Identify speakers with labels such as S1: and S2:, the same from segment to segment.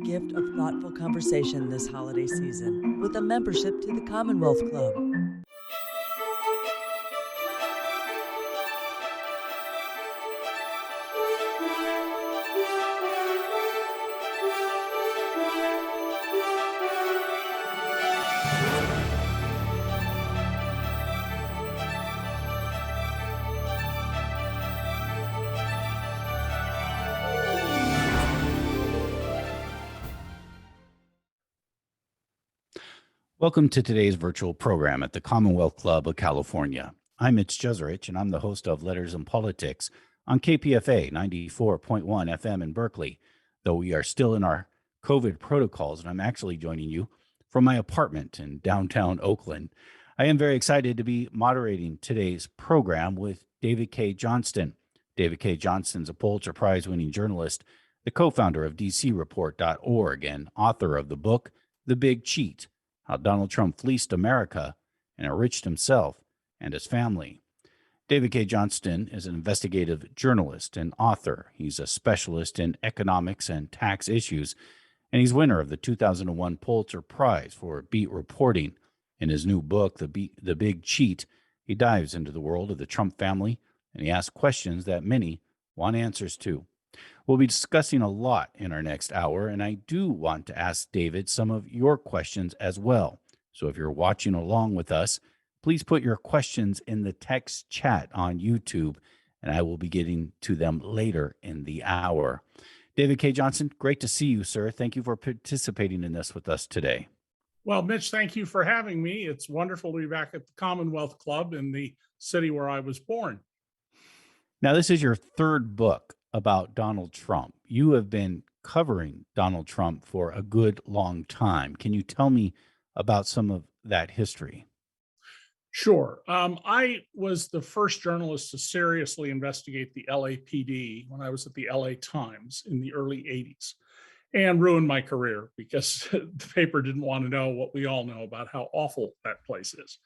S1: gift of thoughtful conversation this holiday season with a membership to the Commonwealth Club.
S2: Welcome to today's virtual program at the Commonwealth Club of California. I'm Mitch Jeserich, and I'm the host of Letters and Politics on KPFA 94.1 FM in Berkeley, though we are still in our COVID protocols, and I'm actually joining you from my apartment in downtown Oakland. I am very excited to be moderating today's program with David Cay Johnston. David Cay Johnston is a Pulitzer Prize-winning journalist, the co-founder of DCReport.org, and author of the book, The Big Cheat: How Donald Trump Fleeced America and Enriched Himself and His Family. David Cay Johnston is an investigative journalist and author. He's a specialist in economics and tax issues, and he's winner of the 2001 Pulitzer Prize for beat reporting. In his new book, The Big Cheat, he dives into the world of the Trump family, and he asks questions that many want answers to. We'll be discussing a lot in our next hour, and I do want to ask David some of your questions as well. So if you're watching along with us, please put your questions in the text chat on YouTube, and I will be getting to them later in the hour. David Cay Johnston, great to see you, sir. Thank you for participating in this with us today.
S3: Well, Mitch, thank you for having me. It's wonderful to be back at the Commonwealth Club in the city where I was born.
S2: Now, this is your third book about Donald Trump. You have been covering Donald Trump for a good long time. Can you tell me about some of that history?
S3: Sure. I was the first journalist to seriously investigate the LAPD when I was at the LA Times in the early 80s, and ruined my career because the paper didn't want to know what we all know about how awful that place is.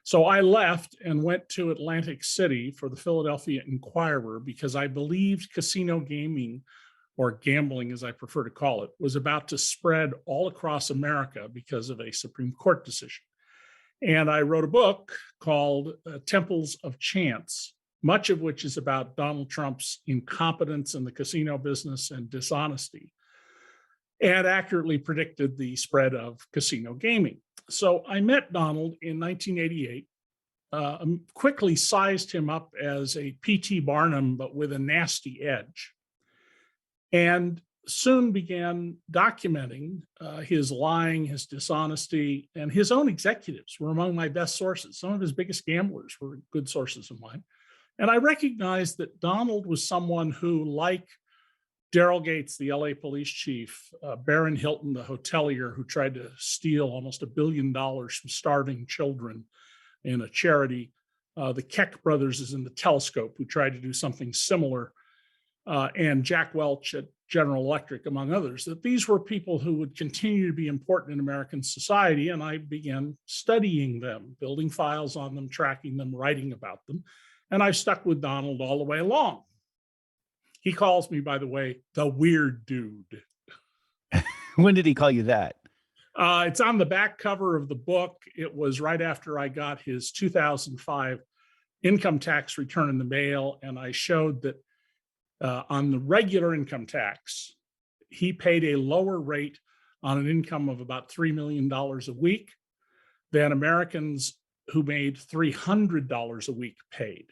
S3: So I left and went to Atlantic City for the Philadelphia Inquirer because I believed casino gaming, or gambling as I prefer to call it, was about to spread all across America because of a Supreme Court decision. And I wrote a book called Temples of Chance, much of which is about Donald Trump's incompetence in the casino business and dishonesty, and accurately predicted the spread of casino gaming. So I met Donald in 1988, quickly sized him up as a P.T. Barnum, but with a nasty edge, and soon began documenting his lying, his dishonesty, and his own executives were among my best sources. Some of his biggest gamblers were good sources of mine. And I recognized that Donald was someone who, like Daryl Gates, the LA police chief, Barron Hilton, the hotelier who tried to steal almost $1 billion from starving children in a charity, the Keck brothers is in the Telescope, who tried to do something similar, and Jack Welch at General Electric, among others, that these were people who would continue to be important in American society. And I began studying them, building files on them, tracking them, writing about them. And I stuck with Donald all the way along. He calls me, by the way, the weird dude.
S2: When did he call you that?
S3: It's on the back cover of the book. It was right after I got his 2005 income tax return in the mail, and I showed that on the regular income tax, he paid a lower rate on an income of about $3 million a week than Americans who made $300 a week paid.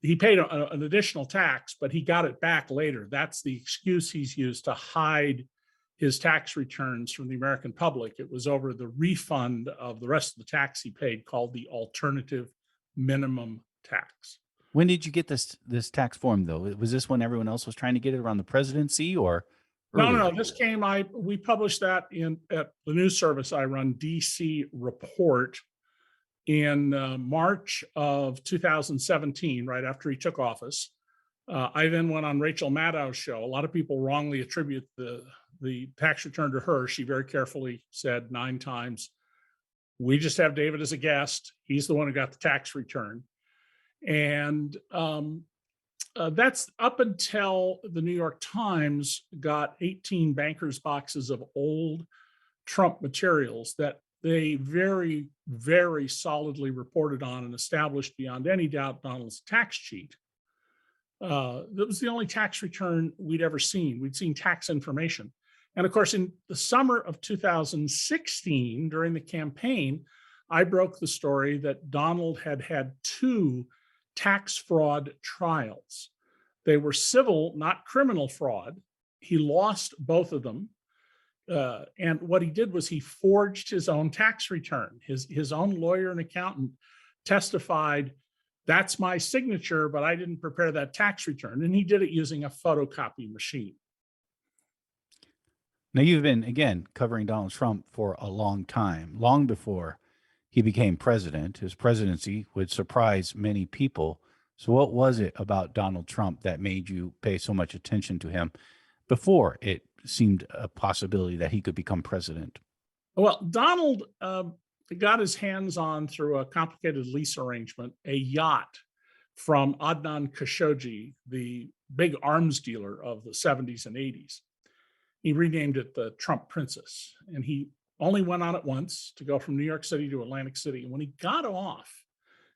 S3: He paid an additional tax, but he got it back later. That's the excuse he's used to hide his tax returns from the American public. It was over the refund of the rest of the tax he paid, called the alternative minimum tax.
S2: When did you get this tax form, though? Was this when everyone else was trying to get it around the presidency, or earlier?
S3: No. This came. We published that at the news service I run, DC Report, in March of 2017, right after he took office. I then went on Rachel Maddow's show. A lot of people wrongly attribute the tax return to her. She very carefully said 9 times, we just have David as a guest. He's the one who got the tax return. And That's up until the New York Times got 18 bankers' boxes of old Trump materials that they very, very solidly reported on and established beyond any doubt Donald's tax cheat. That was the only tax return we'd ever seen. We'd seen tax information. And of course, in the summer of 2016, during the campaign, I broke the story that Donald had had two tax fraud trials. They were civil, not criminal fraud. He lost both of them. And what he did was he forged his own tax return. His own lawyer and accountant testified, that's my signature, but I didn't prepare that tax return. And he did it using a photocopy machine.
S2: Now, you've been, again, covering Donald Trump for a long time, long before he became president. His presidency would surprise many people. So what was it about Donald Trump that made you pay so much attention to him before it seemed a possibility that he could become president?
S3: Well, Donald got his hands on, through a complicated lease arrangement, a yacht from Adnan Khashoggi, the big arms dealer of the 70s and 80s. He renamed it the Trump Princess, and he only went on it once to go from New York City to Atlantic City. And when he got off,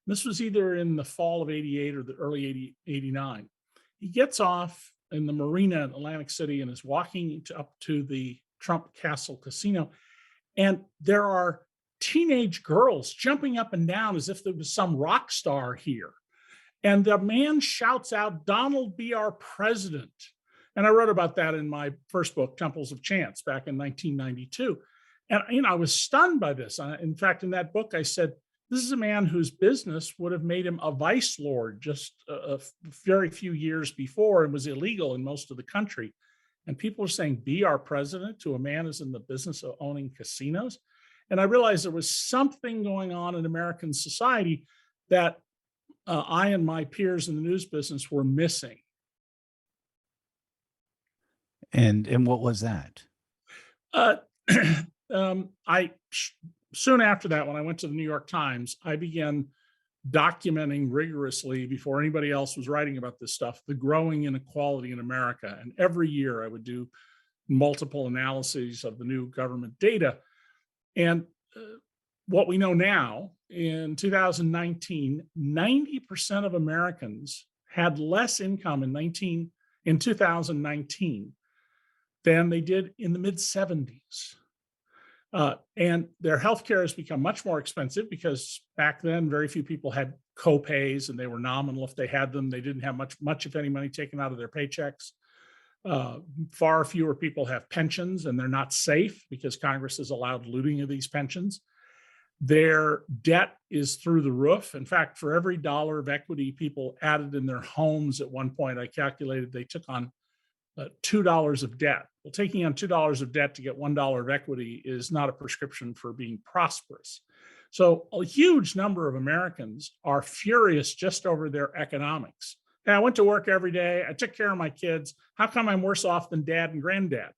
S3: this was either in the fall of 88 or the early 89, he gets off in the marina in Atlantic City and is walking up to the Trump Castle Casino. And there are teenage girls jumping up and down as if there was some rock star here. And the man shouts out, "Donald, be our president." And I wrote about that in my first book, Temples of Chance, back in 1992. And I was stunned by this. In fact, in that book, I said, this is a man whose business would have made him a vice lord just a very few years before and was illegal in most of the country. And people are saying, be our president to a man who's in the business of owning casinos. And I realized there was something going on in American society that I and my peers in the news business were missing.
S2: And what was that?
S3: Soon after that, when I went to the New York Times, I began documenting rigorously, before anybody else was writing about this stuff, the growing inequality in America. And every year I would do multiple analyses of the new government data. And what we know now, in 2019, 90% of Americans had less income in 2019 than they did in the mid-70s. And their healthcare has become much more expensive because back then, very few people had co-pays, and they were nominal if they had them. They didn't have much, if any, money taken out of their paychecks. Far fewer people have pensions, and they're not safe because Congress has allowed looting of these pensions. Their debt is through the roof. In fact, for every dollar of equity people added in their homes at one point, I calculated they took on $2 of debt. Well, taking on $2 of debt to get $1 of equity is not a prescription for being prosperous. So a huge number of Americans are furious just over their economics. Hey, I went to work every day. I took care of my kids. How come I'm worse off than dad and granddad?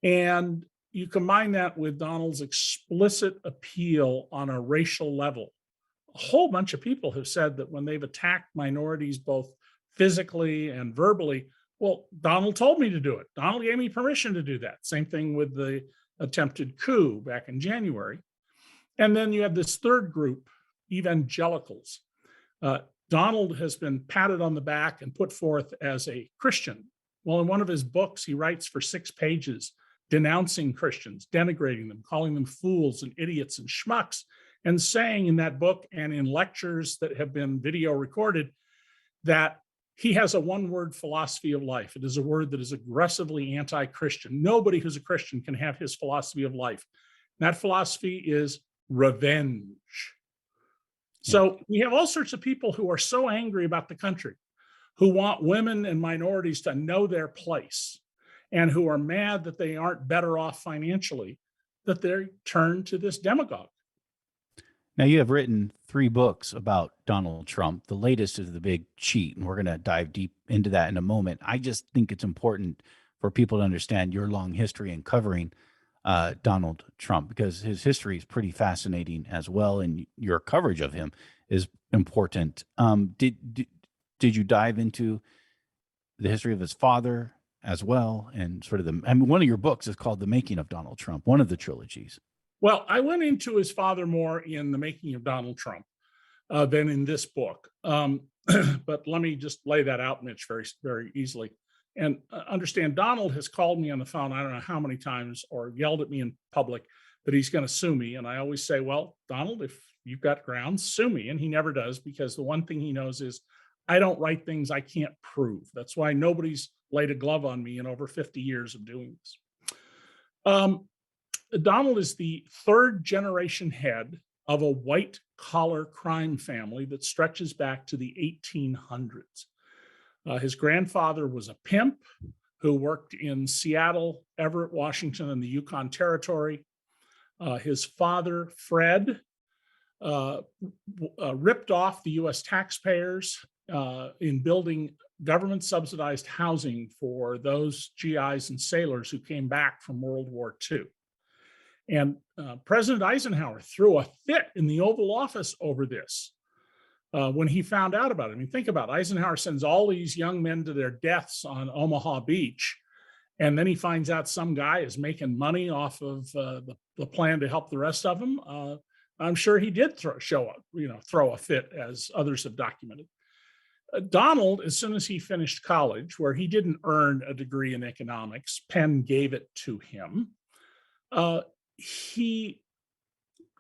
S3: And you combine that with Donald's explicit appeal on a racial level. A whole bunch of people have said that when they've attacked minorities, both physically and verbally, well, Donald told me to do it. Donald gave me permission to do that. Same thing with the attempted coup back in January. And then you have this third group, evangelicals. Donald has been patted on the back and put forth as a Christian. Well, in one of his books, he writes for 6 pages denouncing Christians, denigrating them, calling them fools and idiots and schmucks, and saying in that book and in lectures that have been video recorded that he has a one-word philosophy of life. It is a word that is aggressively anti-Christian. Nobody who's a Christian can have his philosophy of life. That philosophy is revenge. So we have all sorts of people who are so angry about the country, who want women and minorities to know their place, and who are mad that they aren't better off financially, that they turn to this demagogue.
S2: Now, you have written 3 books about Donald Trump. The latest is The Big Cheat, and we're going to dive deep into that in a moment. I just think it's important for people to understand your long history in covering Donald Trump, because his history is pretty fascinating as well, and your coverage of him is important. did you dive into the history of his father as well? And sort of I mean, one of your books is called The Making of Donald Trump, one of the trilogies.
S3: Well, I went into his father more in The Making of Donald Trump than in this book. But let me just lay that out, Mitch, very, very easily. And understand, Donald has called me on the phone, I don't know how many times, or yelled at me in public that he's going to sue me. And I always say, well, Donald, if you've got grounds, sue me. And he never does, because the one thing he knows is I don't write things I can't prove. That's why nobody's laid a glove on me in over 50 years of doing this. Donald is the third generation head of a white collar crime family that stretches back to the 1800s. His grandfather was a pimp who worked in Seattle, Everett, Washington, and the Yukon Territory. His father, Fred, ripped off the US taxpayers in building government subsidized housing for those GIs and sailors who came back from World War II. And President Eisenhower threw a fit in the Oval Office over this when he found out about it. I mean, think about it. Eisenhower sends all these young men to their deaths on Omaha Beach, and then he finds out some guy is making money off of the plan to help the rest of them. I'm sure he did throw a fit, as others have documented. Donald, as soon as he finished college, where he didn't earn a degree in economics, Penn gave it to him. He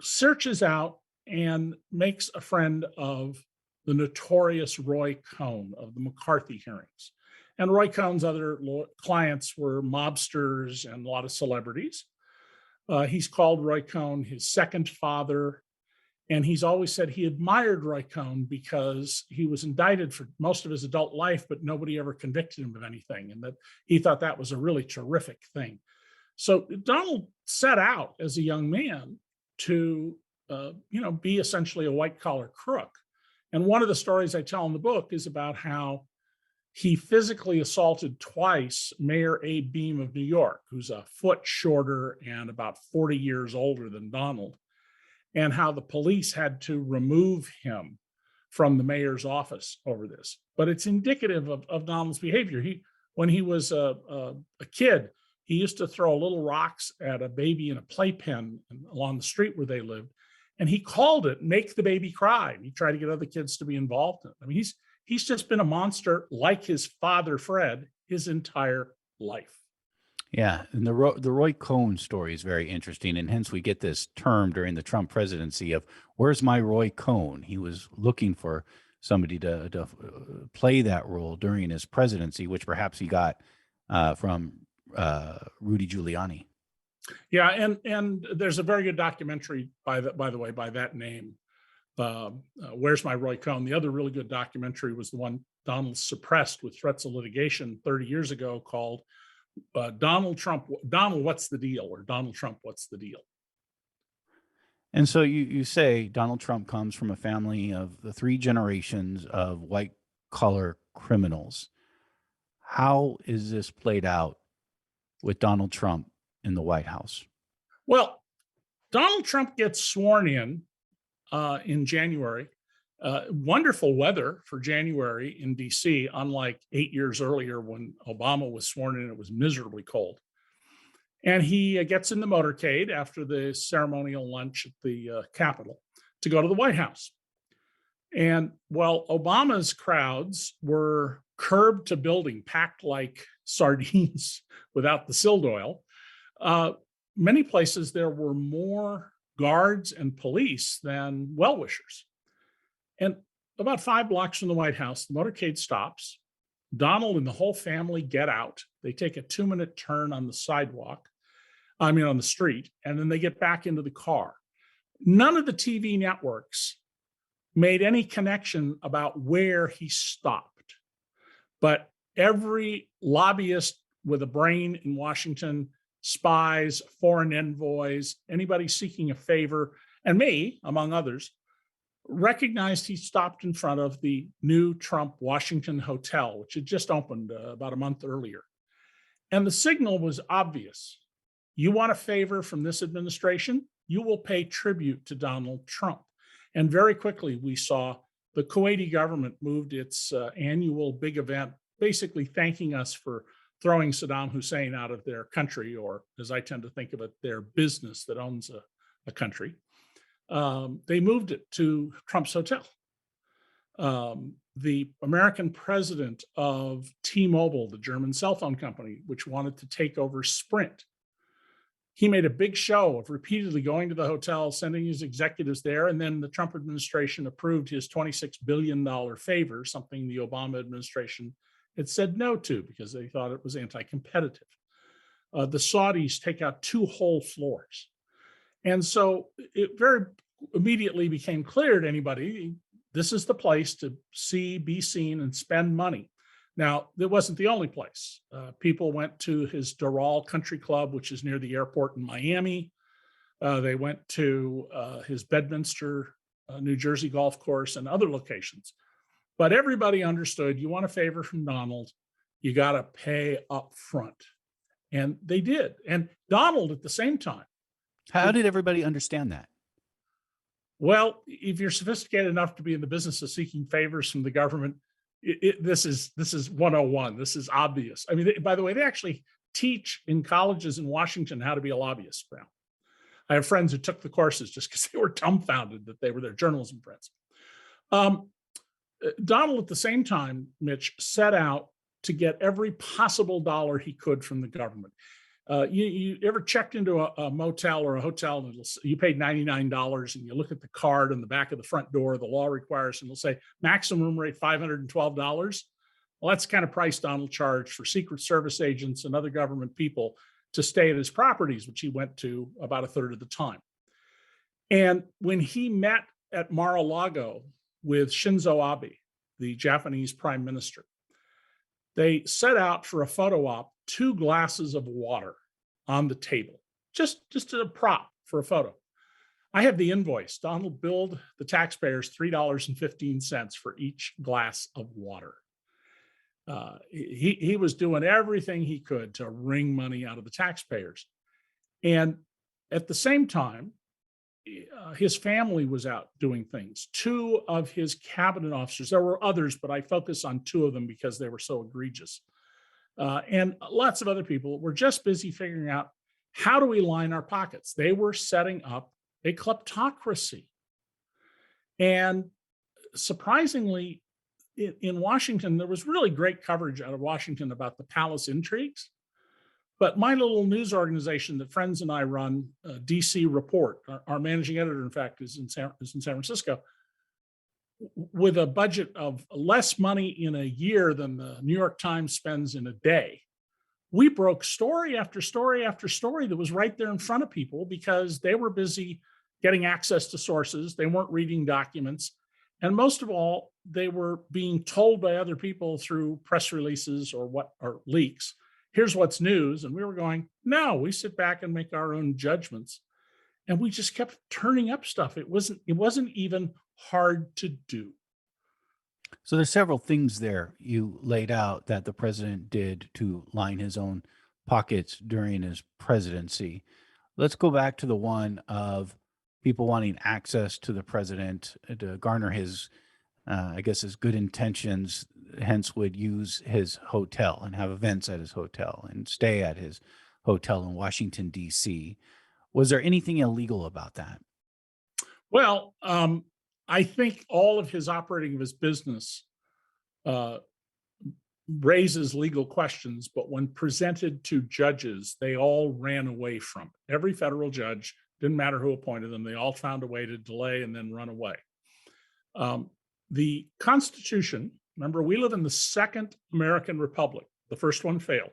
S3: searches out and makes a friend of the notorious Roy Cohn of the McCarthy hearings. And Roy Cohn's other clients were mobsters and a lot of celebrities. He's called Roy Cohn his second father. And he's always said he admired Roy Cohn because he was indicted for most of his adult life, but nobody ever convicted him of anything. And that he thought that was a really terrific thing. So Donald set out as a young man to, be essentially a white collar crook. And one of the stories I tell in the book is about how he physically assaulted twice Mayor Abe Beame of New York, who's a foot shorter and about 40 years older than Donald, and how the police had to remove him from the mayor's office over this. But it's indicative of Donald's behavior. When he was a kid, he used to throw little rocks at a baby in a playpen along the street where they lived. And he called it "make the baby cry." He tried to get other kids to be involved in it. I mean, he's just been a monster like his father, Fred, his entire life.
S2: Yeah, and the Roy Cohn story is very interesting, and hence we get this term during the Trump presidency of "Where's my Roy Cohn?" He was looking for somebody to play that role during his presidency, which perhaps he got from Rudy Giuliani.
S3: Yeah, and there's a very good documentary by the way by that name. Where's my Roy Cohn? The other really good documentary was the one Donald suppressed with threats of litigation 30 years ago, called Donald Trump, Donald, What's the Deal? Or Donald Trump, What's the Deal?
S2: And so you say Donald Trump comes from a family of the three generations of white collar criminals. How is this played out with Donald Trump in the White House?
S3: Well, Donald Trump gets sworn in January. Wonderful weather for January in DC, unlike 8 years earlier when Obama was sworn in, it was miserably cold. And he gets in the motorcade after the ceremonial lunch at the Capitol to go to the White House. And while Obama's crowds were curbed to building, packed like sardines without the silt oil, many places there were more guards and police than well-wishers. And about 5 blocks from the White House, the motorcade stops. Donald and the whole family get out. They take a 2-minute turn on the on the street, and then they get back into the car. None of the TV networks made any connection about where he stopped. But every lobbyist with a brain in Washington, spies, foreign envoys, anybody seeking a favor, and me, among others, recognized he stopped in front of the new Trump Washington Hotel, which had just opened about a month earlier. And the signal was obvious. You want a favor from this administration? You will pay tribute to Donald Trump. And very quickly, we saw the Kuwaiti government moved its annual big event, basically thanking us for throwing Saddam Hussein out of their country, or as I tend to think of it, their business that owns a country. They moved it to Trump's hotel. The American president of T-Mobile, the German cell phone company, which wanted to take over Sprint, he made a big show of repeatedly going to the hotel, sending his executives there, and then the Trump administration approved his $26 billion favor, something the Obama administration had said no to because they thought it was anti-competitive. The Saudis take out 2 whole floors. And so it very immediately became clear to anybody, this is the place to see, be seen, and spend money. Now, it wasn't the only place. People went to his Doral Country Club, which is near the airport in Miami. They went to his Bedminster, New Jersey golf course and other locations. But everybody understood, you want a favor from Donald, you got to pay up front. And they did. And Donald, at the same time.
S2: How did everybody understand that?
S3: Well, if you're sophisticated enough to be in the business of seeking favors from the government, this is 101. This is obvious. I mean, by the way, they actually teach in colleges in Washington how to be a lobbyist now. I have friends who took the courses just because they were dumbfounded that they were their journalism friends. Donald, at the same time, Mitch, set out to get every possible dollar he could from the government. You ever checked into a motel or a hotel and you paid $99 and you look at the card on the back of the front door, the law requires, and it'll say maximum room rate $512. Well, that's the kind of price Donald charged for Secret Service agents and other government people to stay at his properties, which he went to about a third of the time. And when he met at Mar-a-Lago with Shinzo Abe, the Japanese prime minister, they set out for a photo op 2 glasses of water on the table, just a prop for a photo. I have the invoice. Donald billed the taxpayers $3.15 for each glass of water. He was doing everything he could to wring money out of the taxpayers. And at the same time, his family was out doing things. 2 of his cabinet officers, there were others, but I focus on 2 of them because they were so egregious. And lots of other people were just busy figuring out, how do we line our pockets? They were setting up a kleptocracy. And surprisingly, in Washington, there was really great coverage out of Washington about the palace intrigues. But my little news organization that friends and I run, DC Report, our managing editor, in fact, is in San Francisco, with a budget of less money in a year than the New York Times spends in a day. We broke story after story after story that was right there in front of people because they were busy getting access to sources. They weren't reading documents. And most of all, they were being told by other people through press releases or leaks, here's what's news. And we were going, no, we sit back and make our own judgments. And we just kept turning up stuff. It wasn't even hard to do.
S2: So there's several things there you laid out that the president did to line his own pockets during his presidency. Let's go back to the one of people wanting access to the president to garner his, his good intentions, hence would use his hotel and have events at his hotel and stay at his hotel in Washington, D.C. Was there anything illegal about that?
S3: Well, I think all of his operating of his business raises legal questions, but when presented to judges, they all ran away from it. Every federal judge, didn't matter who appointed them, they all found a way to delay and then run away. The Constitution, remember, we live in the second American Republic, the first one failed,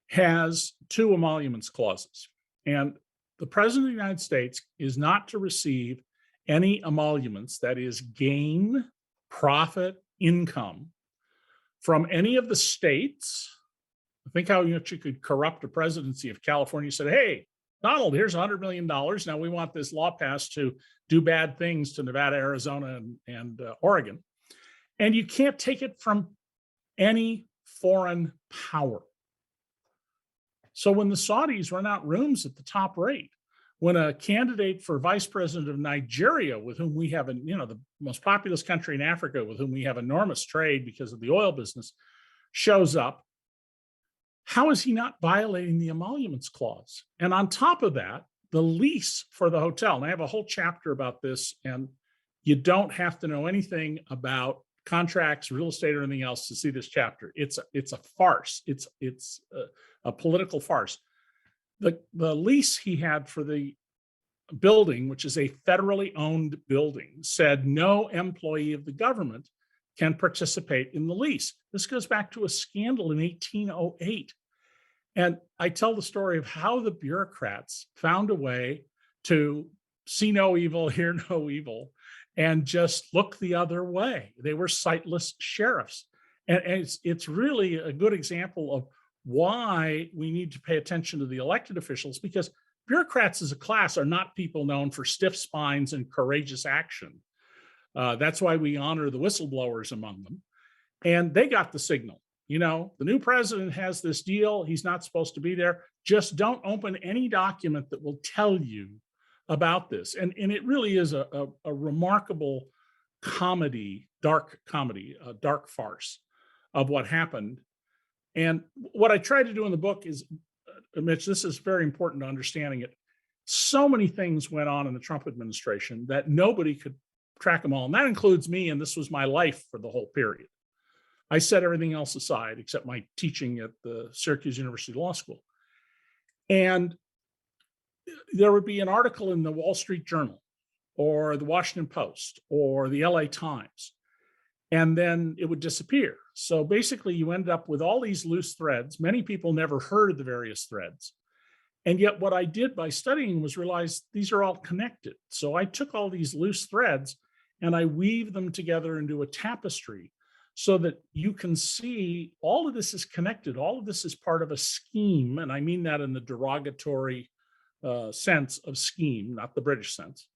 S3: has 2 emoluments clauses. And the President of the United States is not to receive any emoluments, that is gain, profit, income, from any of the states. Think how you could corrupt a presidency if California said, hey, Donald, here's $100 million. Now we want this law passed to do bad things to Nevada, Arizona, and Oregon. And you can't take it from any foreign power. So when the Saudis rent out rooms at the top rate, when a candidate for vice president of Nigeria, with whom we have, the most populous country in Africa, with whom we have enormous trade because of the oil business, shows up, how is he not violating the emoluments clause? And on top of that, the lease for the hotel, and I have a whole chapter about this, and you don't have to know anything about contracts, real estate, or anything else to see this chapter. It's a farce. It's a political farce. The lease he had for the building, which is a federally owned building, said no employee of the government can participate in the lease. This goes back to a scandal in 1808. And I tell the story of how the bureaucrats found a way to see no evil, hear no evil, and just look the other way. They were sightless sheriffs. And it's really a good example of why we need to pay attention to the elected officials, because bureaucrats as a class are not people known for stiff spines and courageous action. That's why we honor the whistleblowers among them. And they got the signal. The new president has this deal. He's not supposed to be there. Just don't open any document that will tell you about this. And it really is a remarkable comedy, dark farce of what happened. And what I try to do in the book is, Mitch, this is very important to understanding it. So many things went on in the Trump administration that nobody could track them all. And that includes me. And this was my life for the whole period. I set everything else aside except my teaching at the Syracuse University Law School. And there would be an article in the Wall Street Journal or the Washington Post or the LA Times, and then it would disappear. So basically you end up with all these loose threads. Many people never heard of the various threads. And yet what I did by studying was realize these are all connected. So I took all these loose threads and I weave them together into a tapestry so that you can see all of this is connected. All of this is part of a scheme. And I mean that in the derogatory sense of scheme, not the British sense.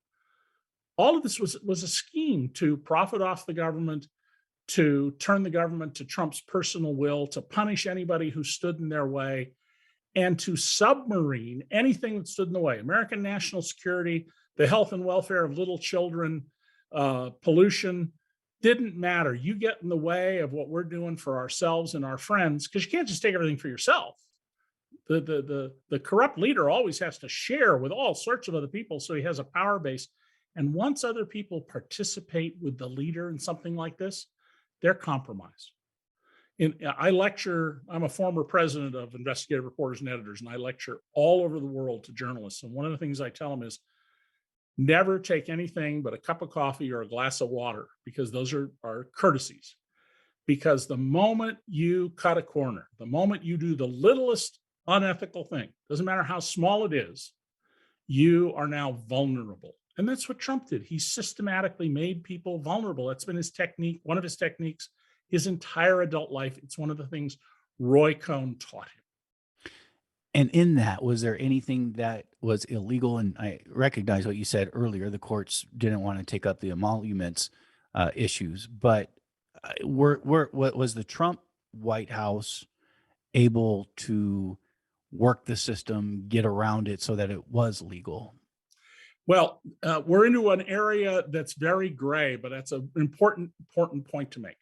S3: All of this was a scheme to profit off the government, to turn the government to Trump's personal will, to punish anybody who stood in their way, and to submarine anything that stood in the way. American national security, the health and welfare of little children, pollution, didn't matter. You get in the way of what we're doing for ourselves and our friends, because you can't just take everything for yourself. The corrupt leader always has to share with all sorts of other people, so he has a power base. And once other people participate with the leader in something like this, they're compromised. I'm a former president of Investigative Reporters and Editors, and I lecture all over the world to journalists. And one of the things I tell them is never take anything but a cup of coffee or a glass of water, because those are courtesies. Because the moment you cut a corner, the moment you do the littlest unethical thing, doesn't matter how small it is, you are now vulnerable. And that's what Trump did. He systematically made people vulnerable. That's been his technique, one of his techniques, his entire adult life. It's one of the things Roy Cohn taught him.
S2: And in that, was there anything that was illegal? And I recognize what you said earlier. The courts didn't want to take up the emoluments issues, but what was the Trump White House able to work the system, get around it so that it was legal?
S3: Well, we're into an area that's very gray, but that's an important point to make.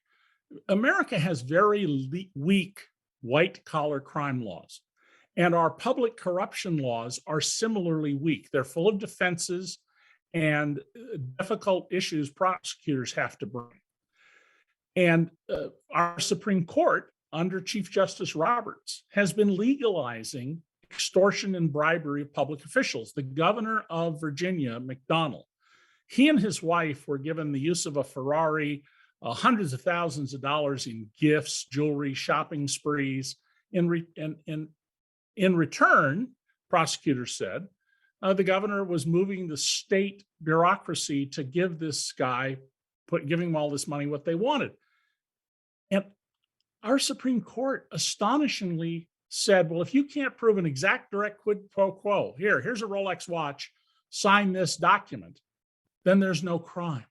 S3: America has very weak white-collar crime laws, and our public corruption laws are similarly weak. They're full of defenses and difficult issues prosecutors have to bring. And our Supreme Court, under Chief Justice Roberts, has been legalizing extortion and bribery of public officials. The governor of Virginia, McDonnell, he and his wife were given the use of a Ferrari, hundreds of thousands of dollars in gifts, jewelry, shopping sprees. In return, prosecutors said, the governor was moving the state bureaucracy to give this guy, giving him all this money, what they wanted. And our Supreme Court astonishingly said, well, if you can't prove an exact direct quid pro quo, here's a Rolex watch, sign this document, then there's no crime.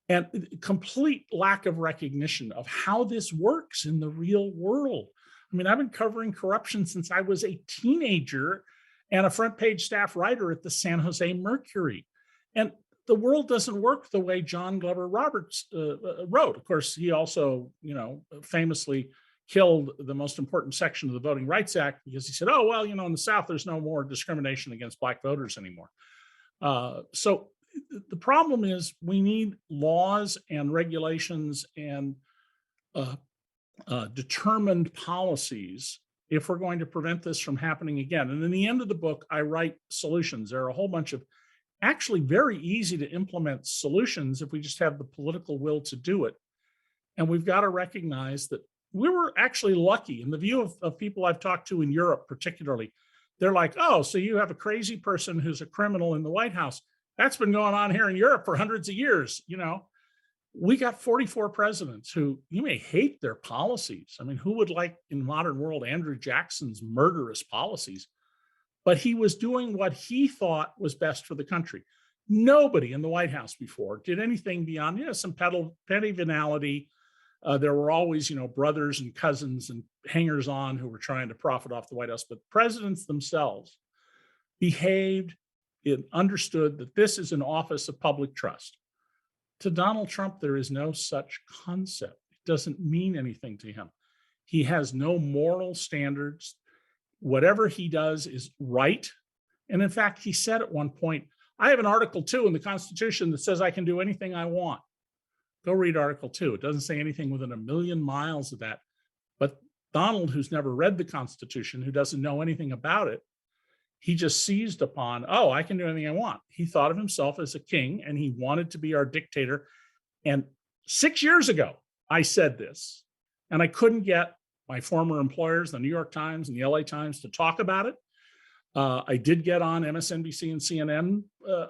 S3: And complete lack of recognition of how this works in the real world. I mean, I've been covering corruption since I was a teenager, and a front page staff writer at the San Jose Mercury. And the world doesn't work the way John Glover Roberts wrote. Of course, he also, famously killed the most important section of the Voting Rights Act because he said, oh, well, in the South, there's no more discrimination against Black voters anymore. So the problem is we need laws and regulations and determined policies if we're going to prevent this from happening again. And in the end of the book, I write solutions. There are a whole bunch of actually very easy to implement solutions if we just have the political will to do it. And we've got to recognize that we were actually lucky. In the view of people I've talked to in Europe, particularly, they're like, oh, so you have a crazy person who's a criminal in the White House. That's been going on here in Europe for hundreds of years. We got 44 presidents who, you may hate their policies. I mean, who would like in the modern world Andrew Jackson's murderous policies? But he was doing what he thought was best for the country. Nobody in the White House before did anything beyond, some petty venality. There were always, brothers and cousins and hangers-on who were trying to profit off the White House. But presidents themselves behaved and understood that this is an office of public trust. To Donald Trump, there is no such concept. It doesn't mean anything to him. He has no moral standards. Whatever he does is right. And in fact, he said at one point, I have an Article 2 in the Constitution that says I can do anything I want. Go read Article 2. It doesn't say anything within a million miles of that. But Donald, who's never read the Constitution, who doesn't know anything about it, he just seized upon, oh, I can do anything I want. He thought of himself as a king and he wanted to be our dictator. And 6 years ago, I said this, and I couldn't get my former employers, the New York Times and the LA Times, to talk about it. I did get on MSNBC and CNN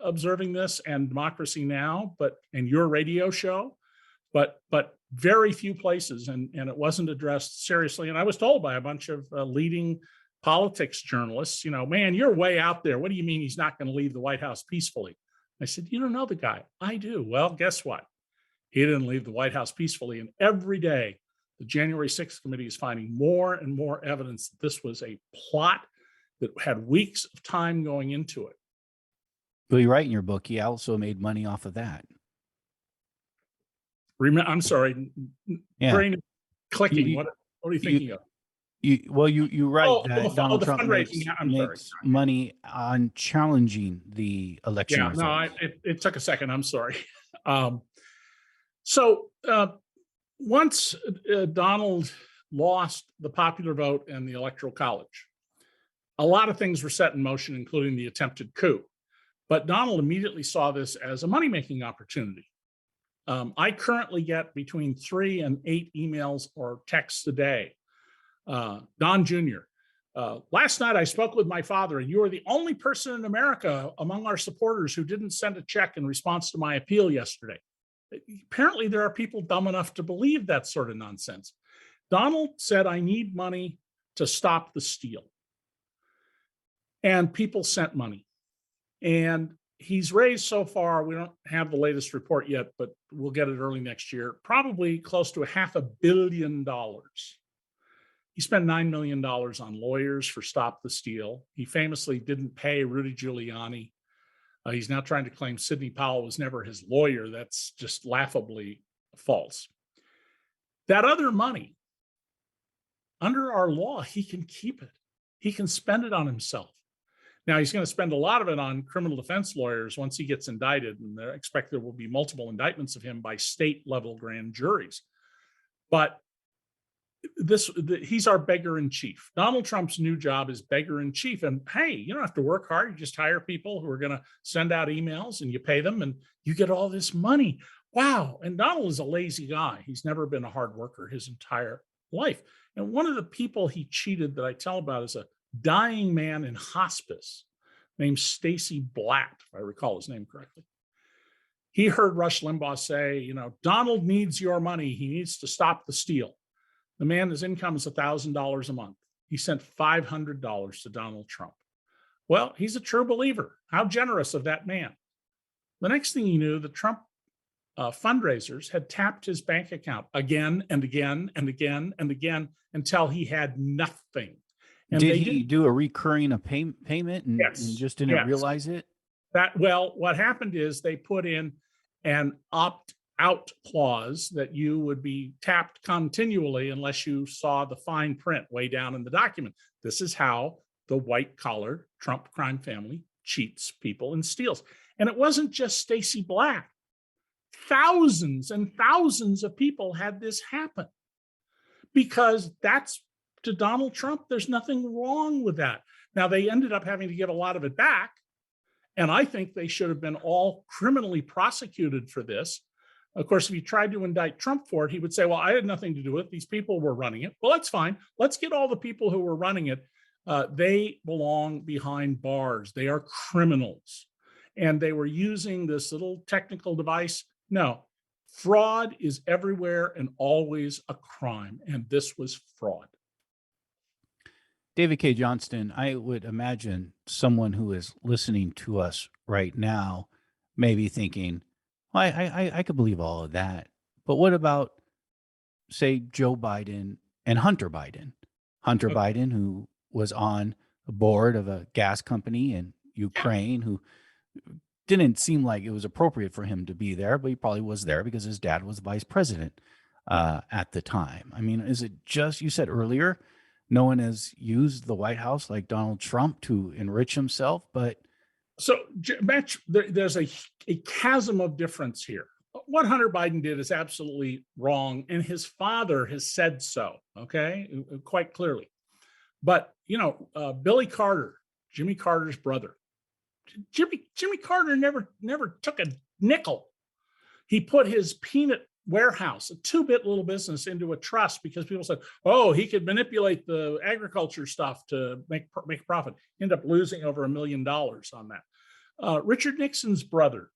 S3: observing this, and Democracy Now, and your radio show, but very few places, and it wasn't addressed seriously. And I was told by a bunch of leading politics journalists, man, you're way out there. What do you mean he's not going to leave the White House peacefully? I said, you don't know the guy. I do. Well, guess what? He didn't leave the White House peacefully. And every day, the January 6th committee is finding more and more evidence that this was a plot that had weeks of time going into it.
S2: Well, you write in your book, he also made money off of that.
S3: I'm sorry, brain clicking. What are you thinking of?
S2: You write that Donald Trump makes money on challenging the election results.
S3: No, it took a second. I'm sorry. So once Donald lost the popular vote and the Electoral College, a lot of things were set in motion, including the attempted coup. But Donald immediately saw this as a money-making opportunity. I currently get between 3 and 8 emails or texts a day. Don Jr., last night I spoke with my father, and you are the only person in America among our supporters who didn't send a check in response to my appeal yesterday. Apparently, there are people dumb enough to believe that sort of nonsense. Donald said, I need money to stop the steal. And people sent money. And he's raised so far, we don't have the latest report yet, but we'll get it early next year, probably close to $500 million. He spent $9 million on lawyers for Stop the Steal. He famously didn't pay Rudy Giuliani. He's now trying to claim Sidney Powell was never his lawyer. That's just laughably false. That other money, under our law, he can keep it. He can spend it on himself. Now, he's going to spend a lot of it on criminal defense lawyers once he gets indicted, and I expect there will be multiple indictments of him by state-level grand juries. But he's our beggar in chief. Donald Trump's new job is beggar in chief. And hey, you don't have to work hard. You just hire people who are going to send out emails and you pay them and you get all this money. Wow. And Donald is a lazy guy. He's never been a hard worker his entire life. And one of the people he cheated that I tell about is a dying man in hospice named Stacy Blatt, if I recall his name correctly. He heard Rush Limbaugh say, Donald needs your money. He needs to stop the steal. The man, his income is $1,000 a month. He sent $500 to Donald Trump. Well, he's a true believer. How generous of that man. The next thing he knew, the Trump fundraisers had tapped his bank account again and again and again and again until he had nothing. And
S2: Did
S3: they
S2: he
S3: didn't.
S2: do a recurring payment and
S3: Yes.
S2: just didn't
S3: Yes.
S2: realize it?
S3: What happened is they put in an opt-out clause that you would be tapped continually unless you saw the fine print way down in the document. This is how the white-collar Trump crime family cheats people and steals. And it wasn't just Stacey Black. Thousands and thousands of people had this happen, because that's, to Donald Trump, there's nothing wrong with that. Now, they ended up having to give a lot of it back. And I think they should have been all criminally prosecuted for this. Of course, if you tried to indict Trump for it, he would say, well, I had nothing to do with it. These people were running it. Well, that's fine. Let's get all the people who were running it. They belong behind bars. They are criminals. And they were using this little technical device. No, fraud is everywhere and always a crime. And this was fraud.
S2: David K. Johnston, I would imagine someone who is listening to us right now may be thinking, well, I could believe all of that. But what about, say, Joe Biden and Hunter Biden? Hunter Biden, who was on the board of a gas company in Ukraine, who didn't seem like it was appropriate for him to be there, but he probably was there because his dad was vice president at the time. I mean, is it just, you said earlier, no one has used the White House like Donald Trump to enrich himself, but
S3: so there's a chasm of difference here. What Hunter Biden did is absolutely wrong, and his father has said so, okay, quite clearly. But, Billy Carter, Jimmy Carter's brother, Jimmy Carter never took a nickel. He put his peanut warehouse, a 2-bit little business, into a trust because people said, oh, he could manipulate the agriculture stuff to make a profit. He ended up losing over $1 million on that. Richard Nixon's brother,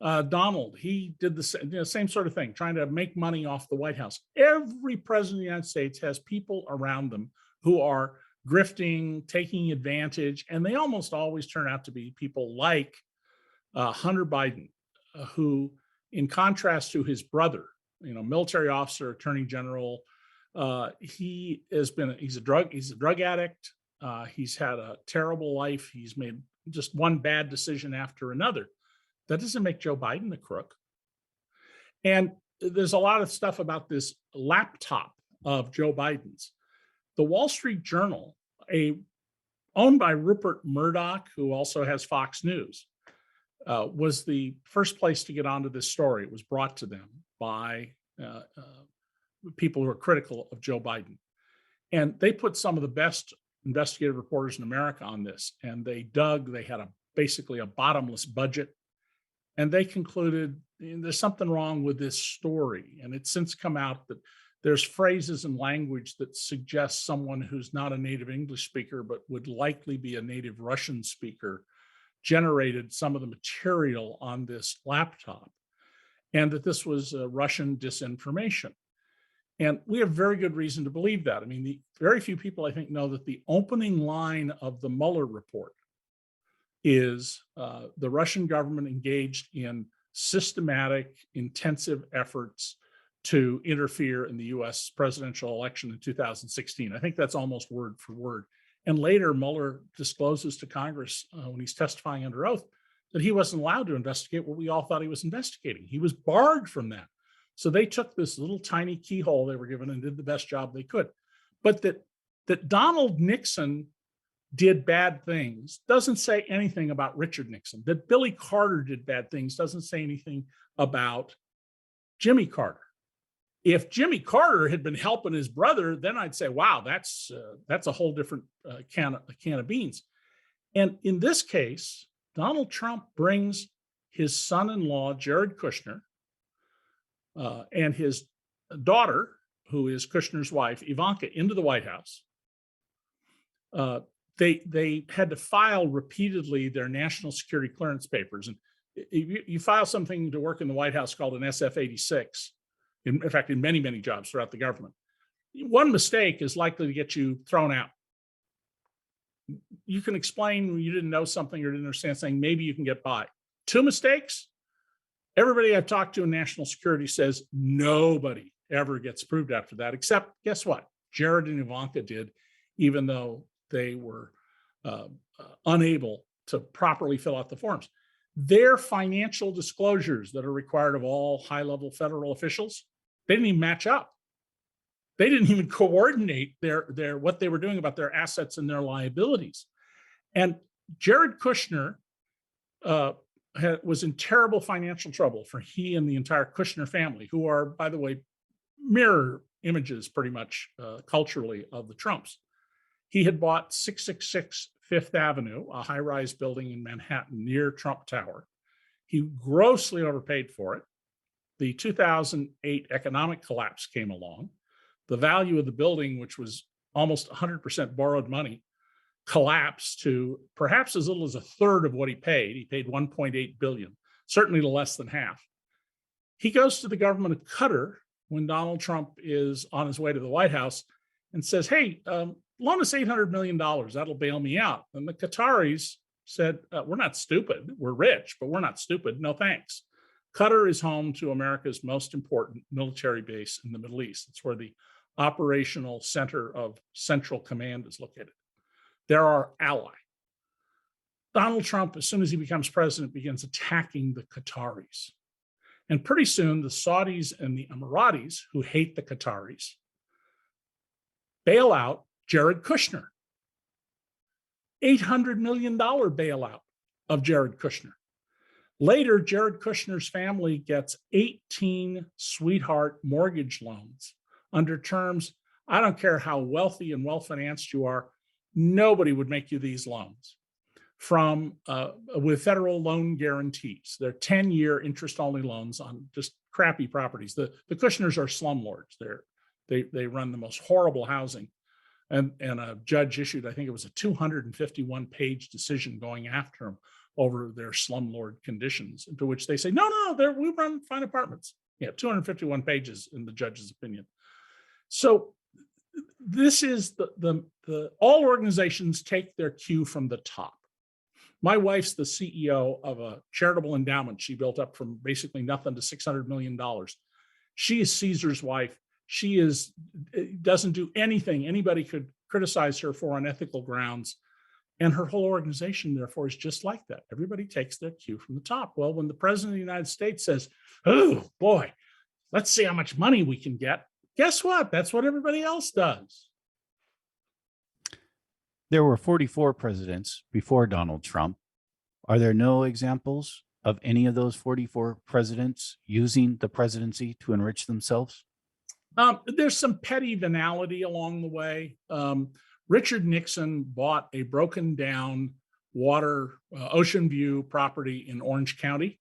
S3: Donald, he did the same sort of thing, trying to make money off the White House. Every president of the United States has people around them who are grifting, taking advantage, and they almost always turn out to be people like Hunter Biden, who, in contrast to his brother, military officer, attorney general, he's a drug addict. He's had a terrible life. He's made just one bad decision after another. That doesn't make Joe Biden a crook. And there's a lot of stuff about this laptop of Joe Biden's. The Wall Street Journal, owned by Rupert Murdoch, who also has Fox News, was the first place to get onto this story. It was brought to them by people who are critical of Joe Biden. And they put some of the best investigative reporters in America on this. And they had basically a bottomless budget. And they concluded there's something wrong with this story. And it's since come out that there's phrases and language that suggest someone who's not a native English speaker, but would likely be a native Russian speaker, generated some of the material on this laptop, and that this was Russian disinformation. And we have very good reason to believe that. I mean, very few people, I think, know that the opening line of the Mueller report is the Russian government engaged in systematic, intensive efforts to interfere in the US presidential election in 2016. I think that's almost word for word. And later, Mueller discloses to Congress when he's testifying under oath that he wasn't allowed to investigate what we all thought he was investigating. He was barred from that. So they took this little tiny keyhole they were given and did the best job they could. But that Donald Nixon did bad things doesn't say anything about Richard Nixon. That Billy Carter did bad things doesn't say anything about Jimmy Carter. If Jimmy Carter had been helping his brother, then I'd say, wow, that's a whole different can of beans. And in this case, Donald Trump brings his son-in-law, Jared Kushner, and his daughter, who is Kushner's wife, Ivanka, into the White House. They had to file repeatedly their national security clearance papers. And you file something to work in the White House called an SF-86. In fact, in many, many jobs throughout the government. One mistake is likely to get you thrown out. You can explain you didn't know something or didn't understand something, maybe you can get by. 2 mistakes, everybody I've talked to in national security says nobody ever gets approved after that, except guess what? Jared and Ivanka did, even though they were unable to properly fill out the forms. Their financial disclosures that are required of all high-level federal officials, they didn't even match up. They didn't even coordinate their what they were doing about their assets and their liabilities. And Jared Kushner was in terrible financial trouble for he and the entire Kushner family, who are, by the way, mirror images pretty much culturally of the Trumps. He had bought 666 Fifth Avenue, a high-rise building in Manhattan near Trump Tower. He grossly overpaid for it. The 2008 economic collapse came along. The value of the building, which was almost 100% borrowed money, collapsed to perhaps as little as a third of what he paid. He paid 1.8 billion, certainly less than half. He goes to the government of Qatar when Donald Trump is on his way to the White House and says, hey, loan us $800 million. That'll bail me out. And the Qataris said, we're not stupid. We're rich, but we're not stupid. No, thanks. Qatar is home to America's most important military base in the Middle East. It's where the operational center of Central Command is located. They're our ally. Donald Trump, as soon as he becomes president, begins attacking the Qataris. And pretty soon, the Saudis and the Emiratis, who hate the Qataris, bail out Jared Kushner. $800 million bailout of Jared Kushner. Later, Jared Kushner's family gets 18 sweetheart mortgage loans under terms, I don't care how wealthy and well-financed you are, nobody would make you these loans with federal loan guarantees. They're 10-year interest-only loans on just crappy properties. The Kushners are slumlords. They run the most horrible housing. And a judge issued, I think it was a 251-page decision going after them over their slumlord conditions, to which they say, no, we run fine apartments. Yeah, 251 pages in the judge's opinion. So this is all organizations take their cue from the top. My wife's the CEO of a charitable endowment she built up from basically nothing to $600 million. She is Caesar's wife. She doesn't do anything anybody could criticize her for on ethical grounds. And her whole organization, therefore, is just like that. Everybody takes their cue from the top. Well, when the president of the United States says, oh, boy, let's see how much money we can get, guess what? That's what everybody else does.
S2: There were 44 presidents before Donald Trump. Are there no examples of any of those 44 presidents using the presidency to enrich themselves?
S3: There's some petty venality along the way. Richard Nixon bought a broken down ocean view property in Orange County.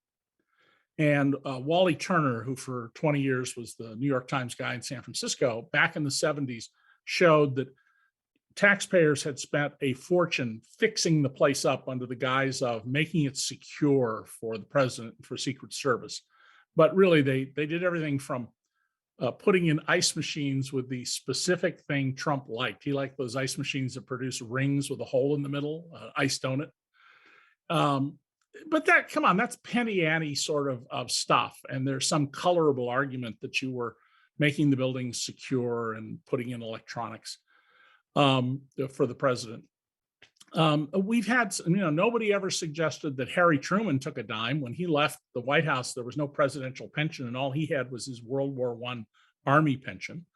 S3: And Wally Turner, who for 20 years was the New York Times guy in San Francisco, back in the 70s, showed that taxpayers had spent a fortune fixing the place up under the guise of making it secure for the president and for Secret Service. But really, they did everything from putting in ice machines with the specific thing Trump liked. He liked those ice machines that produce rings with a hole in the middle, ice donut. But that's penny ante sort of stuff. And there's some colorable argument that you were making the building secure and putting in electronics for the president. We've had, nobody ever suggested that Harry Truman took a dime. When he left the White House, there was no presidential pension, and all he had was his World War I Army pension.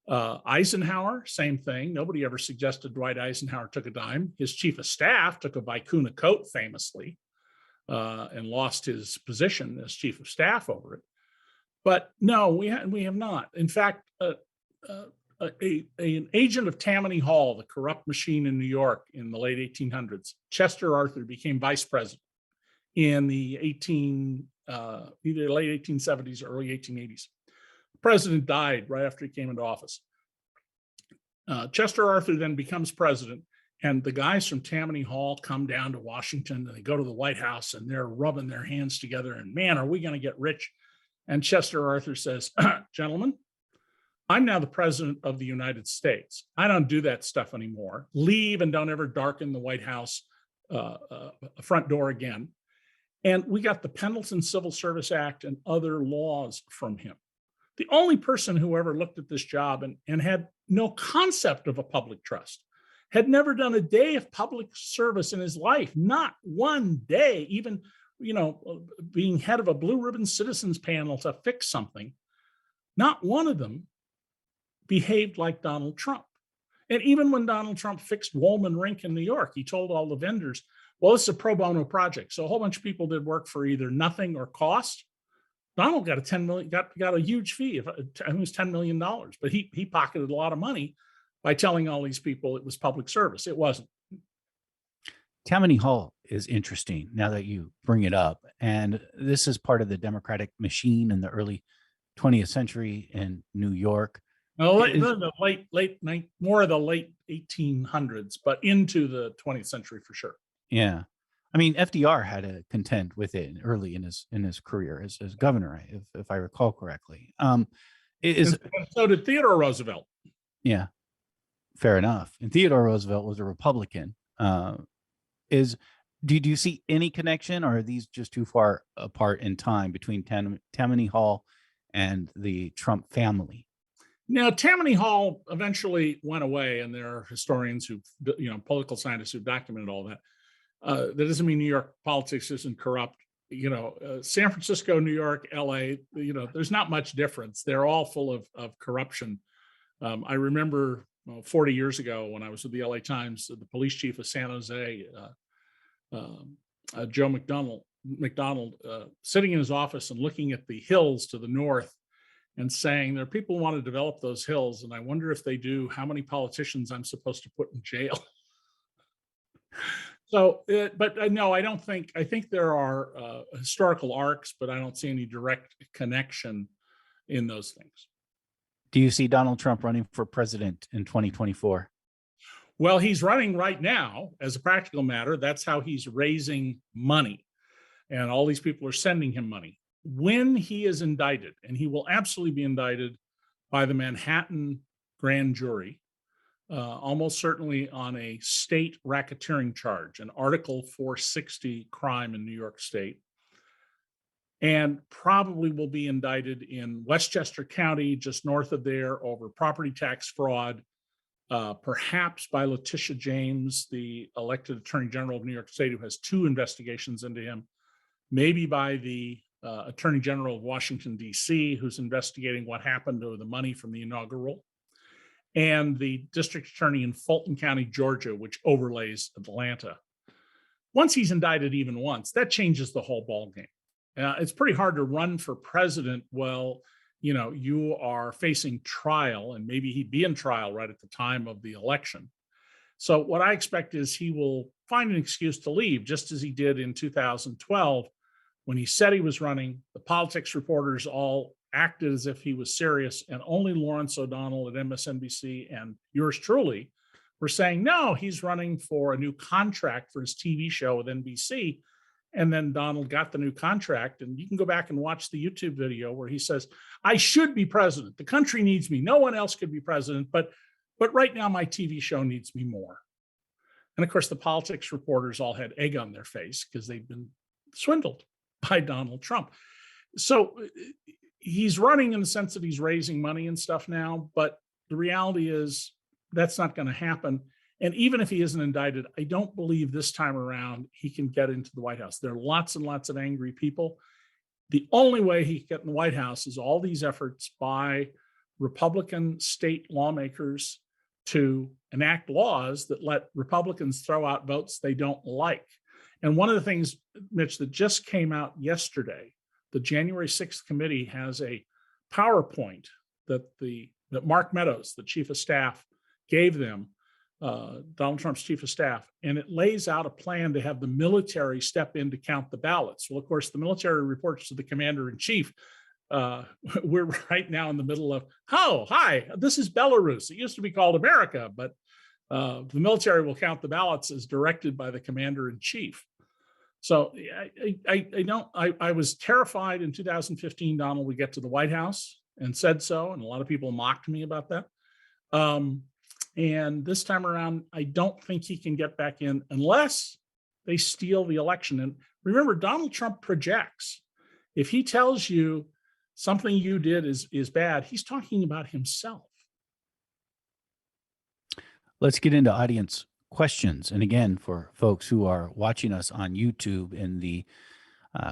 S3: Eisenhower, same thing. Nobody ever suggested Dwight Eisenhower took a dime. His chief of staff took a vicuna coat famously and lost his position as chief of staff over it. But no, we have not. In fact, an agent of Tammany Hall, the corrupt machine in New York in the late 1800s, Chester Arthur, became vice president in the either late 1870s or early 1880s. The president died right after he came into office. Chester Arthur then becomes president, and the guys from Tammany Hall come down to Washington, and they go to the White House, and they're rubbing their hands together, and man, are we going to get rich? And Chester Arthur says, gentlemen, I'm now the president of the United States. I don't do that stuff anymore. Leave and don't ever darken the White House front door again. And we got the Pendleton Civil Service Act and other laws from him. The only person who ever looked at this job and had no concept of a public trust. had never done a day of public service in his life, not one day, even, being head of a blue ribbon citizens panel to fix something. Not one of them behaved like Donald Trump. And even when Donald Trump fixed Woolman Rink in New York, he told all the vendors, well, it's a pro bono project. So a whole bunch of people did work for either nothing or cost. Donald got got a huge fee. I think it was $10 million, but he pocketed a lot of money by telling all these people it was public service. It wasn't.
S2: Tammany Hall is interesting now that you bring it up. And this is part of the Democratic machine in the early 20th century in New York.
S3: Well, more of the late 1800s, but into the 20th century for sure.
S2: Yeah. I mean, FDR had to contend with it early in his career as governor, if I recall correctly.
S3: And so did Theodore Roosevelt.
S2: Yeah, fair enough. And Theodore Roosevelt was a Republican. Do you see any connection, or are these just too far apart in time between Tammany Hall and the Trump family?
S3: Now, Tammany Hall eventually went away, and there are historians who, political scientists who've documented all that. That doesn't mean New York politics isn't corrupt. San Francisco, New York, LA, there's not much difference. They're all full of corruption. I remember 40 years ago when I was with the LA Times, the police chief of San Jose, Joe McDonald, sitting in his office and looking at the hills to the north and saying, there are people who want to develop those hills, and I wonder if they do, how many politicians I'm supposed to put in jail. So, but no, I think there are historical arcs, but I don't see any direct connection in those things.
S2: Do you see Donald Trump running for president in 2024?
S3: Well, he's running right now as a practical matter. That's how he's raising money. And all these people are sending him money. When he is indicted, and he will absolutely be indicted by the Manhattan grand jury, almost certainly on a state racketeering charge, an Article 460 crime in New York State, and probably will be indicted in Westchester County, just north of there, over property tax fraud, perhaps by Letitia James, the elected Attorney General of New York State, who has 2 investigations into him, maybe by the Attorney General of Washington, D.C., who's investigating what happened to the money from the inaugural, and the district attorney in Fulton County, Georgia, which overlays Atlanta. Once he's indicted even once, that changes the whole ballgame. It's pretty hard to run for president while you are facing trial, and maybe he'd be in trial right at the time of the election. So what I expect is he will find an excuse to leave, just as he did in 2012, when he said he was running. The politics reporters all acted as if he was serious, and only Lawrence O'Donnell at MSNBC and yours truly were saying, no, he's running for a new contract for his TV show with NBC. And then Donald got the new contract, and you can go back and watch the YouTube video where he says, I should be president. The country needs me. No one else could be president, but right now my TV show needs me more. And of course, the politics reporters all had egg on their face because they'd been swindled by Donald Trump. So he's running in the sense that he's raising money and stuff now, but the reality is that's not going to happen. And even if he isn't indicted, I don't believe this time around he can get into the White House. There are lots and lots of angry people. The only way he can get in the White House is all these efforts by Republican state lawmakers to enact laws that let Republicans throw out votes they don't like. And one of the things, Mitch, that just came out yesterday, the January 6th committee has a PowerPoint that Mark Meadows, the chief of staff, gave them, Donald Trump's chief of staff, and it lays out a plan to have the military step in to count the ballots. Well, of course, the military reports to the commander in chief. We're right now in the middle of, oh, hi, this is Belarus. It used to be called America, but the military will count the ballots as directed by the commander in chief. So I was terrified in 2015, Donald would get to the White House, and said so. And a lot of people mocked me about that. And this time around, I don't think he can get back in unless they steal the election. And remember, Donald Trump projects. If he tells you something you did is bad, he's talking about himself.
S2: Let's get into audience questions. And again, for folks who are watching us on YouTube, in the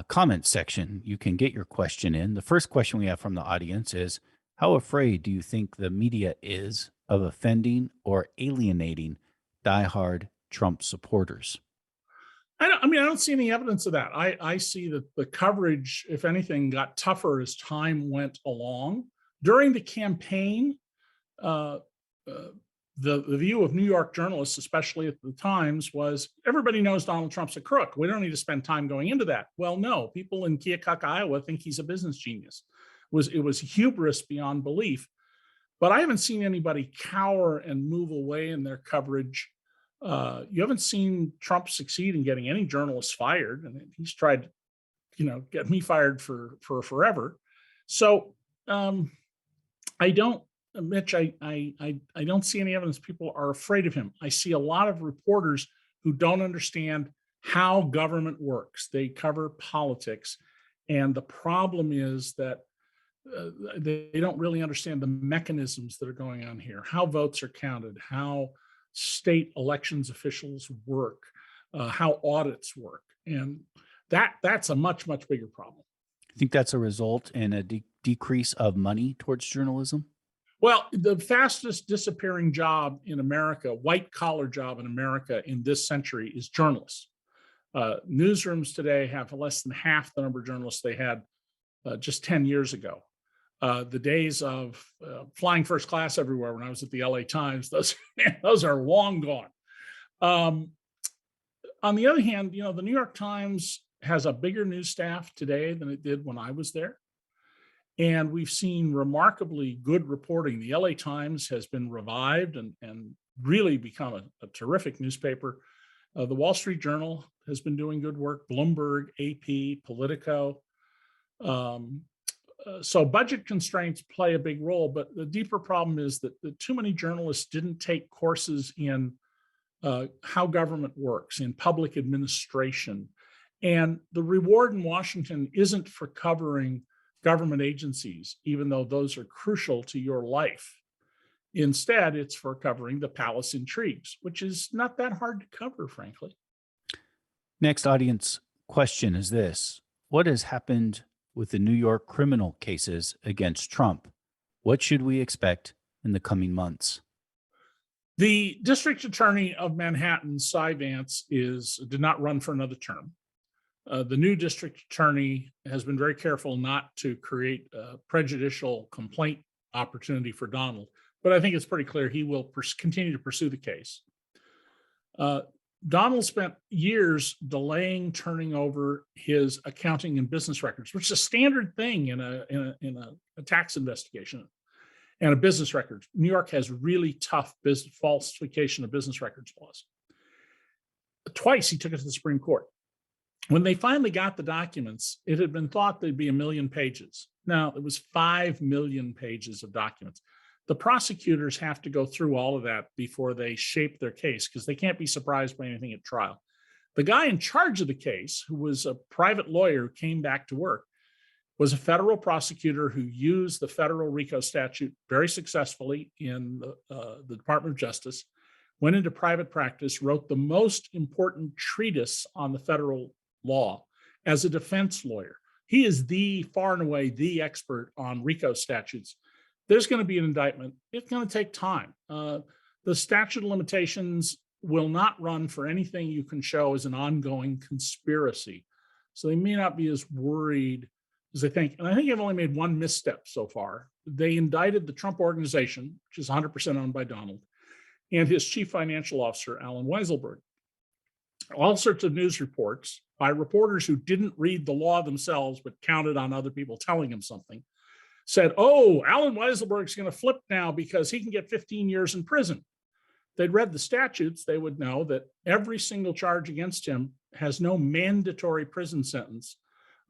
S2: comments section, you can get your question in. The first question we have from the audience is, how afraid do you think the media is of offending or alienating diehard Trump supporters?
S3: I don't see any evidence of that. I see that the coverage, if anything, got tougher as time went along. During the campaign, the view of New York journalists, especially at the Times, was everybody knows Donald Trump's a crook. We don't need to spend time going into that. Well, no, people in Keokuk, Iowa think he's a business genius. It was hubris beyond belief. But I haven't seen anybody cower and move away in their coverage. You haven't seen Trump succeed in getting any journalists fired, and he's tried to, get me fired for forever. So I don't, Mitch, I don't see any evidence people are afraid of him. I see a lot of reporters who don't understand how government works. They cover politics, and the problem is that they don't really understand the mechanisms that are going on here, how votes are counted, how state elections officials work, how audits work. And that's a much, much bigger problem.
S2: I think that's a result in a decrease of money towards journalism.
S3: Well, the fastest disappearing job in America, white collar job in America in this century, is journalists. Newsrooms today have less than half the number of journalists they had just 10 years ago. The days of flying first class everywhere when I was at the LA Times, those are long gone. On the other hand, the New York Times has a bigger news staff today than it did when I was there. And we've seen remarkably good reporting. The LA Times has been revived and really become a terrific newspaper. The Wall Street Journal has been doing good work, Bloomberg, AP, Politico. So budget constraints play a big role, but the deeper problem is that too many journalists didn't take courses in how government works, in public administration. And the reward in Washington isn't for covering government agencies, even though those are crucial to your life. Instead, it's for covering the palace intrigues, which is not that hard to cover, frankly.
S2: Next audience question is this: what has happened with the New York criminal cases against Trump? What should we expect in the coming months?
S3: The district attorney of Manhattan, Cy Vance, did not run for another term. The new district attorney has been very careful not to create a prejudicial complaint opportunity for Donald, but I think it's pretty clear he will continue to pursue the case. Donald spent years delaying turning over his accounting and business records, which is a standard thing in a tax investigation and a business records. New York has really tough falsification of business records laws. Twice he took it to the Supreme Court. When they finally got the documents, it had been thought there'd be 1 million pages. Now, it was 5 million pages of documents. The prosecutors have to go through all of that before they shape their case, because they can't be surprised by anything at trial. The guy in charge of the case, who was a private lawyer who came back to work, was a federal prosecutor who used the federal RICO statute very successfully in the Department of Justice, went into private practice, wrote the most important treatise on the federal law as a defense lawyer. He is far and away the expert on RICO statutes. There's going to be an indictment. It's going to take time. The statute of limitations will not run for anything you can show as an ongoing conspiracy. So they may not be as worried as they think. And I think they've only made one misstep so far. They indicted the Trump Organization, which is 100% owned by Donald, and his chief financial officer, Alan Weisselberg. All sorts of news reports by reporters who didn't read the law themselves, but counted on other people telling them something, said, oh, Alan Weisselberg's going to flip now because he can get 15 years in prison. They'd read the statutes, they would know that every single charge against him has no mandatory prison sentence.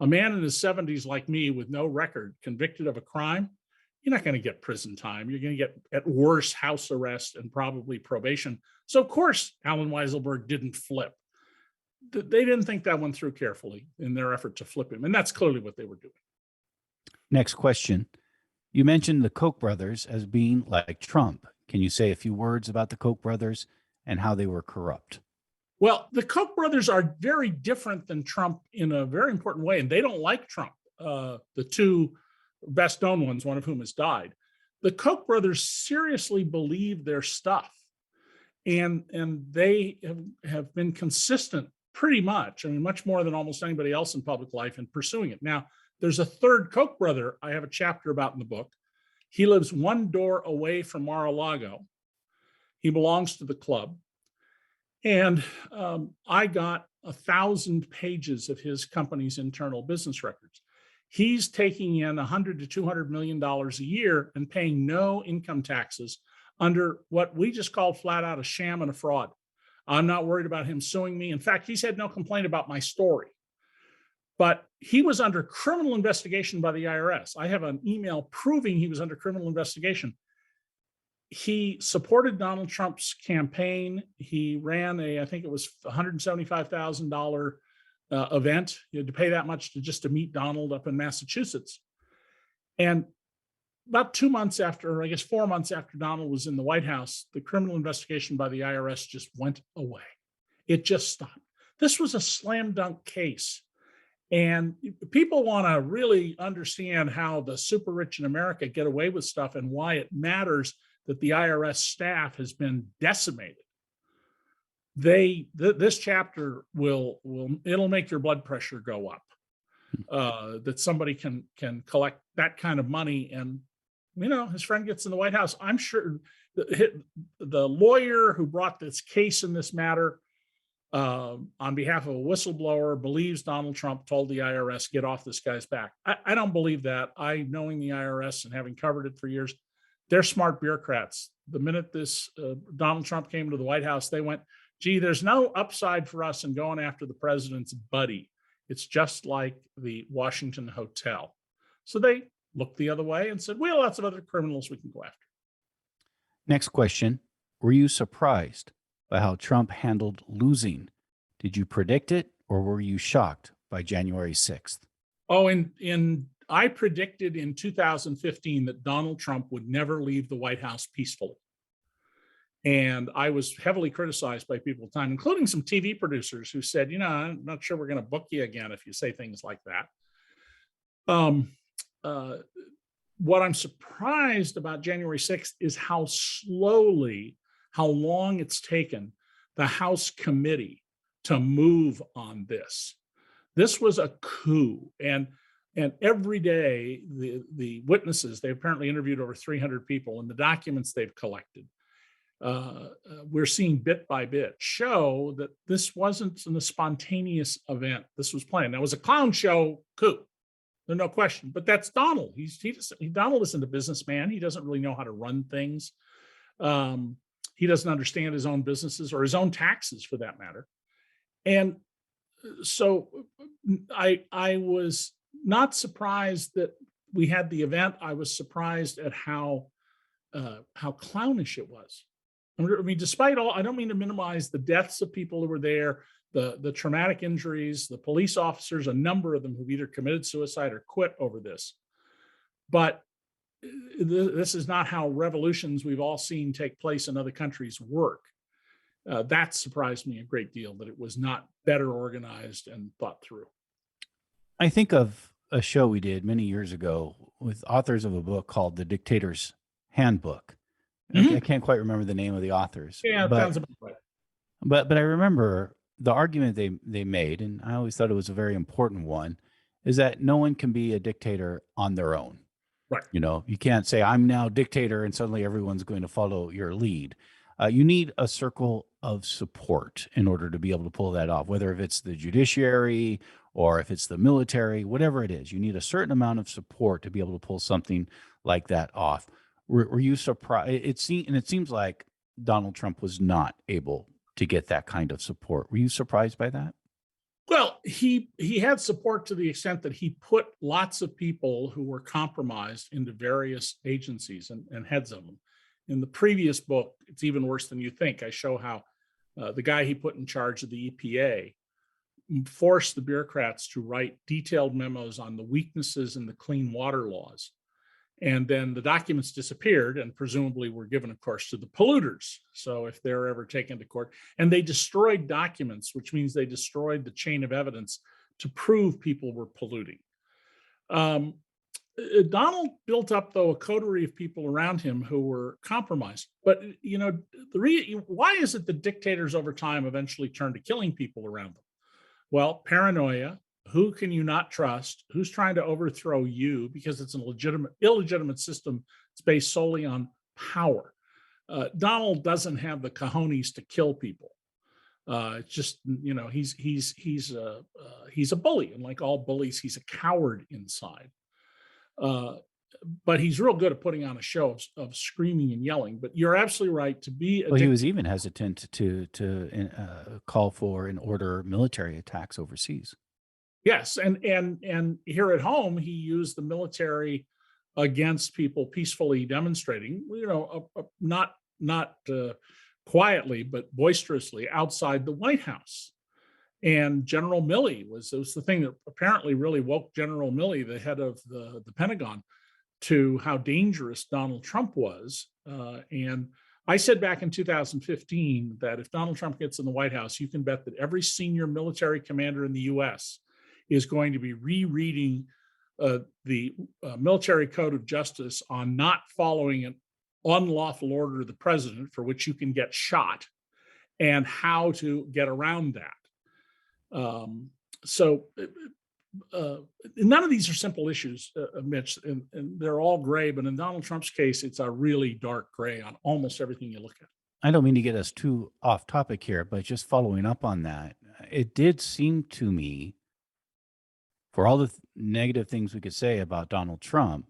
S3: A man in his 70s like me with no record, convicted of a crime, you're not going to get prison time. You're going to get, at worst, house arrest and probably probation. So, of course, Alan Weisselberg didn't flip. They didn't think that one through carefully in their effort to flip him. And that's clearly what they were doing.
S2: Next question. You mentioned the Koch brothers as being like Trump. Can you say a few words about the Koch brothers and how they were corrupt?
S3: Well, the Koch brothers are very different than Trump in a very important way, and they don't like Trump. The two best known ones, one of whom has died. The Koch brothers seriously believe their stuff, and they have been consistent pretty much. I mean, much more than almost anybody else in public life in pursuing it. Now, there's a third Koch brother I have a chapter about in the book. He lives one door away from Mar-a-Lago. He belongs to the club. And I got 1,000 pages of his company's internal business records. He's taking in $100 to $200 million a year and paying no income taxes under what we just call flat out a sham and a fraud. I'm not worried about him suing me. In fact, he's had no complaint about my story. But he was under criminal investigation by the IRS. I have an email proving he was under criminal investigation. He supported Donald Trump's campaign. He ran I think it was $175,000 event. You had to pay that much just to meet Donald up in Massachusetts. And about 2 months after, or I guess 4 months after Donald was in the White House, the criminal investigation by the IRS just went away. It just stopped. This was a slam dunk case. And people want to really understand how the super rich in America get away with stuff and why it matters that the IRS staff has been decimated. This chapter it'll make your blood pressure go up. That somebody can collect that kind of money, and his friend gets in the White House. I'm sure the lawyer who brought this case in this matter on behalf of a whistleblower believes Donald Trump told the IRS, get off this guy's back. I don't believe that. Knowing the IRS and having covered it for years, they're smart bureaucrats. The minute this Donald Trump came to the White House, they went, gee, there's no upside for us in going after the president's buddy. It's just like the Washington Hotel. So they looked the other way and said, we have lots of other criminals we can go after.
S2: Next question. Were you surprised by how Trump handled losing? Did you predict it, or were you shocked by January 6th?
S3: Oh, I predicted in 2015 that Donald Trump would never leave the White House peacefully. And I was heavily criticized by people at the time, including some TV producers who said, I'm not sure we're going to book you again if you say things like that. What I'm surprised about January 6th is how long it's taken the House committee to move on this. This was a coup. And every day, the witnesses, they apparently interviewed over 300 people, and the documents they've collected, we're seeing bit by bit show that this wasn't a spontaneous event. This was planned. Now, it was a clown show coup. There's no question. But that's Donald. Donald isn't a businessman. He doesn't really know how to run things. He doesn't understand his own businesses or his own taxes, for that matter. And so I was not surprised that we had the event. I was surprised at how clownish it was. I mean, despite all, I don't mean to minimize the deaths of people who were there, the traumatic injuries, the police officers, a number of them who've either committed suicide or quit over this. But this is not how revolutions we've all seen take place in other countries work. That surprised me a great deal, that it was not better organized and thought through.
S2: I think of a show we did many years ago with authors of a book called The Dictator's Handbook. Mm-hmm. I can't quite remember the name of the authors.
S3: Yeah, that sounds about right.
S2: But I remember the argument they made, and I always thought it was a very important one, is that no one can be a dictator on their own.
S3: Right.
S2: You can't say, I'm now dictator, and suddenly everyone's going to follow your lead. You need a circle of support in order to be able to pull that off, whether if it's the judiciary or if it's the military, whatever it is. You need a certain amount of support to be able to pull something like that off. Were you surprised? It seems like Donald Trump was not able to get that kind of support. Were you surprised by that?
S3: Well, he had support to the extent that he put lots of people who were compromised into various agencies and heads of them. In the previous book, it's even worse than you think. I show how the guy he put in charge of the EPA forced the bureaucrats to write detailed memos on the weaknesses in the clean water laws. And then the documents disappeared and presumably were given, of course, to the polluters. So if they're ever taken to court, and they destroyed documents, which means they destroyed the chain of evidence to prove people were polluting. Donald built up, though, a coterie of people around him who were compromised. But, why is it that dictators over time eventually turn to killing people around them? Well, paranoia. Who can you not trust? Who's trying to overthrow you because it's an illegitimate system? It's based solely on power. Donald doesn't have the cojones to kill people. It's just, he's a bully, and like all bullies, he's a coward inside. But he's real good at putting on a show of screaming and yelling. But you're absolutely right. To be
S2: Well, he was even hesitant to call for and order military attacks overseas.
S3: Yes, and here at home, he used the military against people peacefully demonstrating. Not quietly, but boisterously outside the White House. And General Milley was the thing that apparently really woke General Milley, the head of the Pentagon, to how dangerous Donald Trump was. And I said back in 2015 that if Donald Trump gets in the White House, you can bet that every senior military commander in the U.S. is going to be rereading the military code of justice on not following an unlawful order of the president, for which you can get shot, and how to get around that. So none of these are simple issues, Mitch, and they're all gray, but in Donald Trump's case, it's a really dark gray on almost everything you look at.
S2: I don't mean to get us too off topic here, but just following up on that, it did seem to me, for all the negative things we could say about Donald Trump,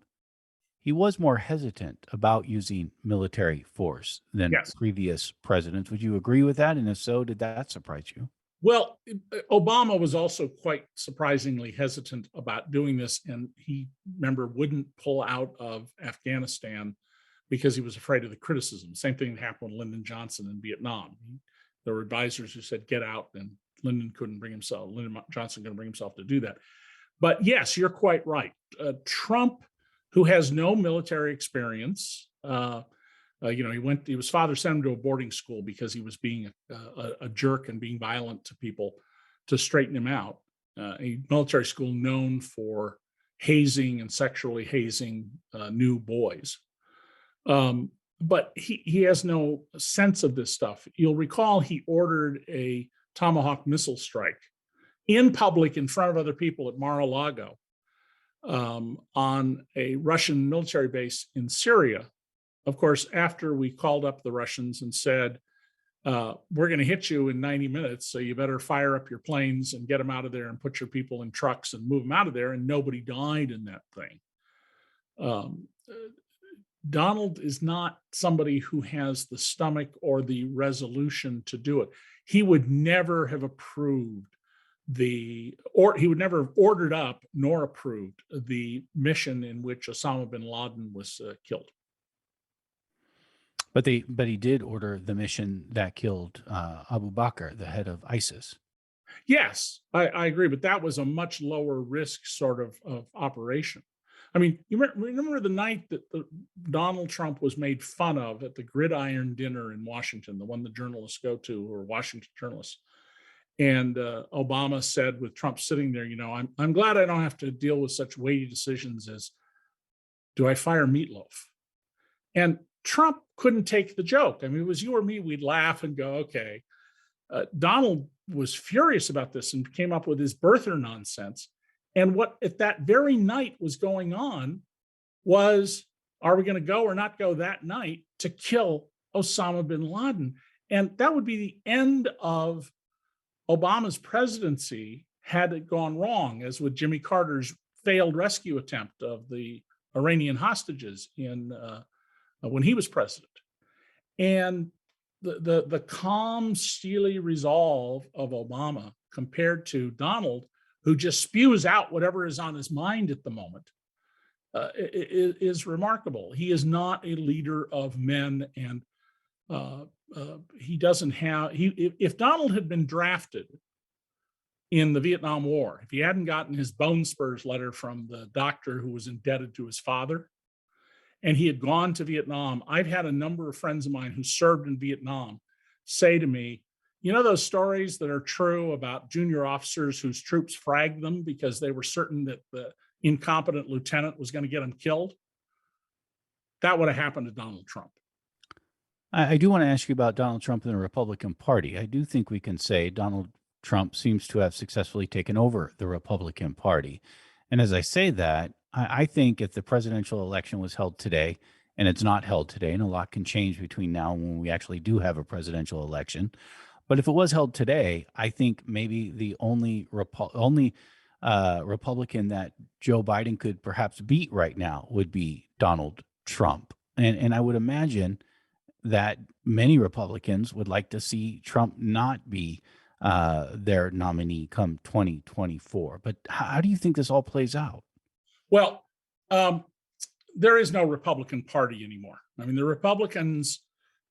S2: he was more hesitant about using military force than previous presidents. Would you agree with that? And if so, did that surprise you?
S3: Well, Obama was also quite surprisingly hesitant about doing this. And he, remember, wouldn't pull out of Afghanistan because he was afraid of the criticism. Same thing happened with Lyndon Johnson in Vietnam. There were advisors who said, get out, and Lyndon Johnson couldn't bring himself to do that. But yes, you're quite right. Trump, who has no military experience, his father sent him to a boarding school because he was being a jerk and being violent to people, to straighten him out. A military school known for hazing and sexually hazing new boys. But he has no sense of this stuff. You'll recall he ordered a Tomahawk missile strike in public in front of other people at Mar-a-Lago on a Russian military base in Syria. Of course, after we called up the Russians and said, we're going to hit you in 90 minutes, so you better fire up your planes and get them out of there and put your people in trucks and move them out of there, and nobody died in that thing. Donald is not somebody who has the stomach or the resolution to do it. He would never have approved he would never have ordered up nor approved the mission in which Osama bin Laden was killed.
S2: But he did order the mission that killed Abu Bakr, the head of ISIS.
S3: Yes, I agree, but that was a much lower risk sort of operation. I mean, you remember the night that Donald Trump was made fun of at the Gridiron dinner in Washington, the one the journalists go to, or Washington journalists. And Obama said, with Trump sitting there, I'm glad I don't have to deal with such weighty decisions as, do I fire Meatloaf? And Trump couldn't take the joke. I mean, it was you or me, we'd laugh and go, okay. Donald was furious about this and came up with his birther nonsense. And what at that very night was going on was, are we going to go or not go that night to kill Osama bin Laden? And that would be the end of Obama's presidency had it gone wrong, as with Jimmy Carter's failed rescue attempt of the Iranian hostages when he was president. And the calm, steely resolve of Obama compared to Donald, who just spews out whatever is on his mind at the moment, is remarkable. He is not a leader of men, and he doesn't have. If Donald had been drafted in the Vietnam War, if he hadn't gotten his bone spurs letter from the doctor who was indebted to his father, and he had gone to Vietnam. I've had a number of friends of mine who served in Vietnam say to me, you know, those stories that are true about junior officers whose troops fragged them because they were certain that the incompetent lieutenant was going to get them killed? That would have happened to Donald Trump.
S2: I do want to ask you about Donald Trump and the Republican Party. I do think we can say Donald Trump seems to have successfully taken over the Republican Party. And as I say that, I think if the presidential election was held today, and it's not held today, and a lot can change between now and when we actually do have a presidential election. But if it was held today, I think maybe the only Republican that Joe Biden could perhaps beat right now would be Donald Trump. And I would imagine that many Republicans would like to see Trump not be their nominee come 2024. But how do you think this all plays out?
S3: Well, there is no Republican Party anymore. I mean, the Republicans,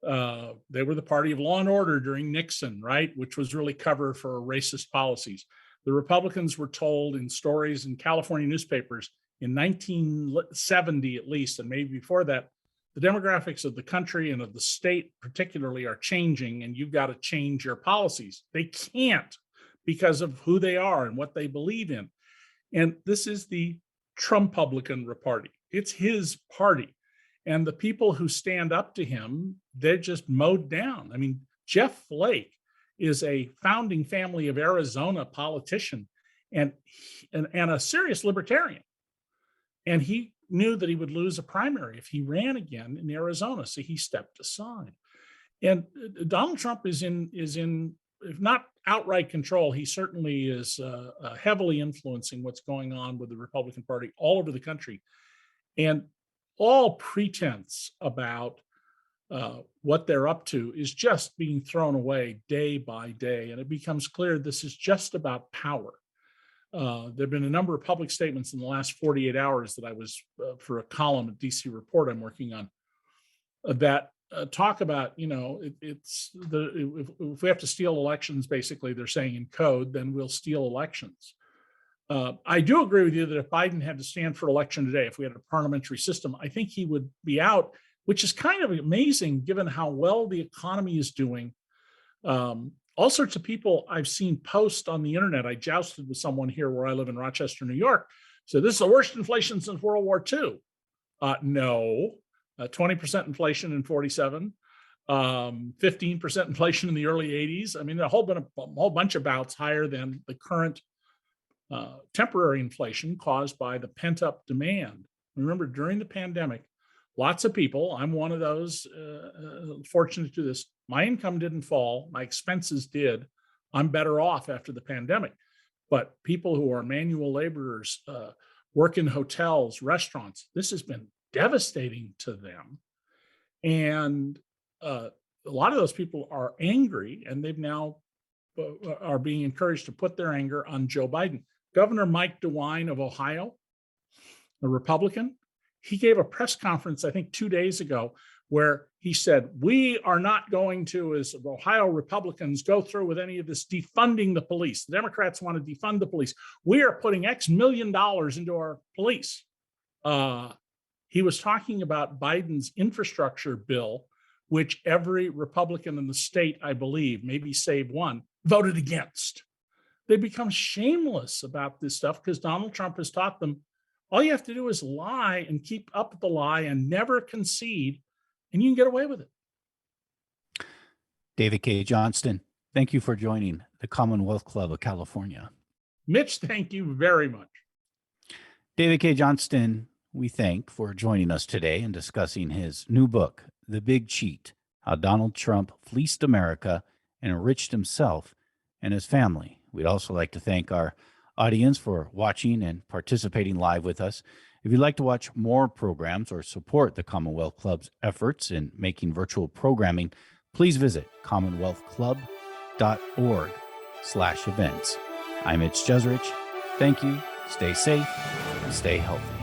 S3: they were the party of law and order during Nixon, right? Which was really cover for racist policies. The Republicans were told in stories in California newspapers in 1970, at least, and maybe before that, the demographics of the country and of the state particularly are changing, and you've got to change your policies. They can't because of who they are and what they believe in. And this is the Trumpublican Party. It's his party. And the people who stand up to him, they're just mowed down. I mean, Jeff Flake is a founding family of Arizona politician and a serious libertarian. And he knew that he would lose a primary if he ran again in Arizona, so he stepped aside. And Donald Trump is in, if not outright control, he certainly is heavily influencing what's going on with the Republican Party all over the country. And all pretense about what they're up to is just being thrown away day by day. And it becomes clear this is just about power. There have been a number of public statements in the last 48 hours that I was for a column at DC Report I'm working on that talk about, you know, if we have to steal elections, basically they're saying in code, then we'll steal elections. I do agree with you that if Biden had to stand for election today, if we had a parliamentary system, I think he would be out, which is kind of amazing given how well the economy is doing. All sorts of people I've seen post on the internet. I jousted with someone here where I live in Rochester, New York. So this is the worst inflation since World War II. No, 20% inflation in 47, 15% inflation in the early 80s. I mean, a whole bunch of bouts higher than the current temporary inflation caused by the pent-up demand. Remember, during the pandemic, lots of people, I'm one of those fortunate to this, my income didn't fall, my expenses did. I'm better off after the pandemic. But people who are manual laborers, work in hotels, restaurants, this has been devastating to them. And a lot of those people are angry, and they've now are being encouraged to put their anger on Joe Biden. Governor Mike DeWine of Ohio, a Republican, he gave a press conference, I think 2 days ago, where he said, we are not going to, as Ohio Republicans, go through with any of this defunding the police. The Democrats want to defund the police. We are putting X million dollars into our police. He was talking about Biden's infrastructure bill, which every Republican in the state, I believe, maybe save one, voted against. They become shameless about this stuff because Donald Trump has taught them all you have to do is lie and keep up with the lie and never concede, and you can get away with it.
S2: David Cay Johnston, thank you for joining the Commonwealth Club of California.
S3: Mitch, thank you very much.
S2: David Cay Johnston, we thank for joining us today and discussing his new book, The Big Cheat, How Donald Trump Fleeced America and Enriched Himself and His Family. We'd also like to thank our audience for watching and participating live with us. If you'd like to watch more programs or support the Commonwealth Club's efforts in making virtual programming, please visit commonwealthclub.org/events. I'm Mitch Jeserich. Thank you. Stay safe and stay healthy.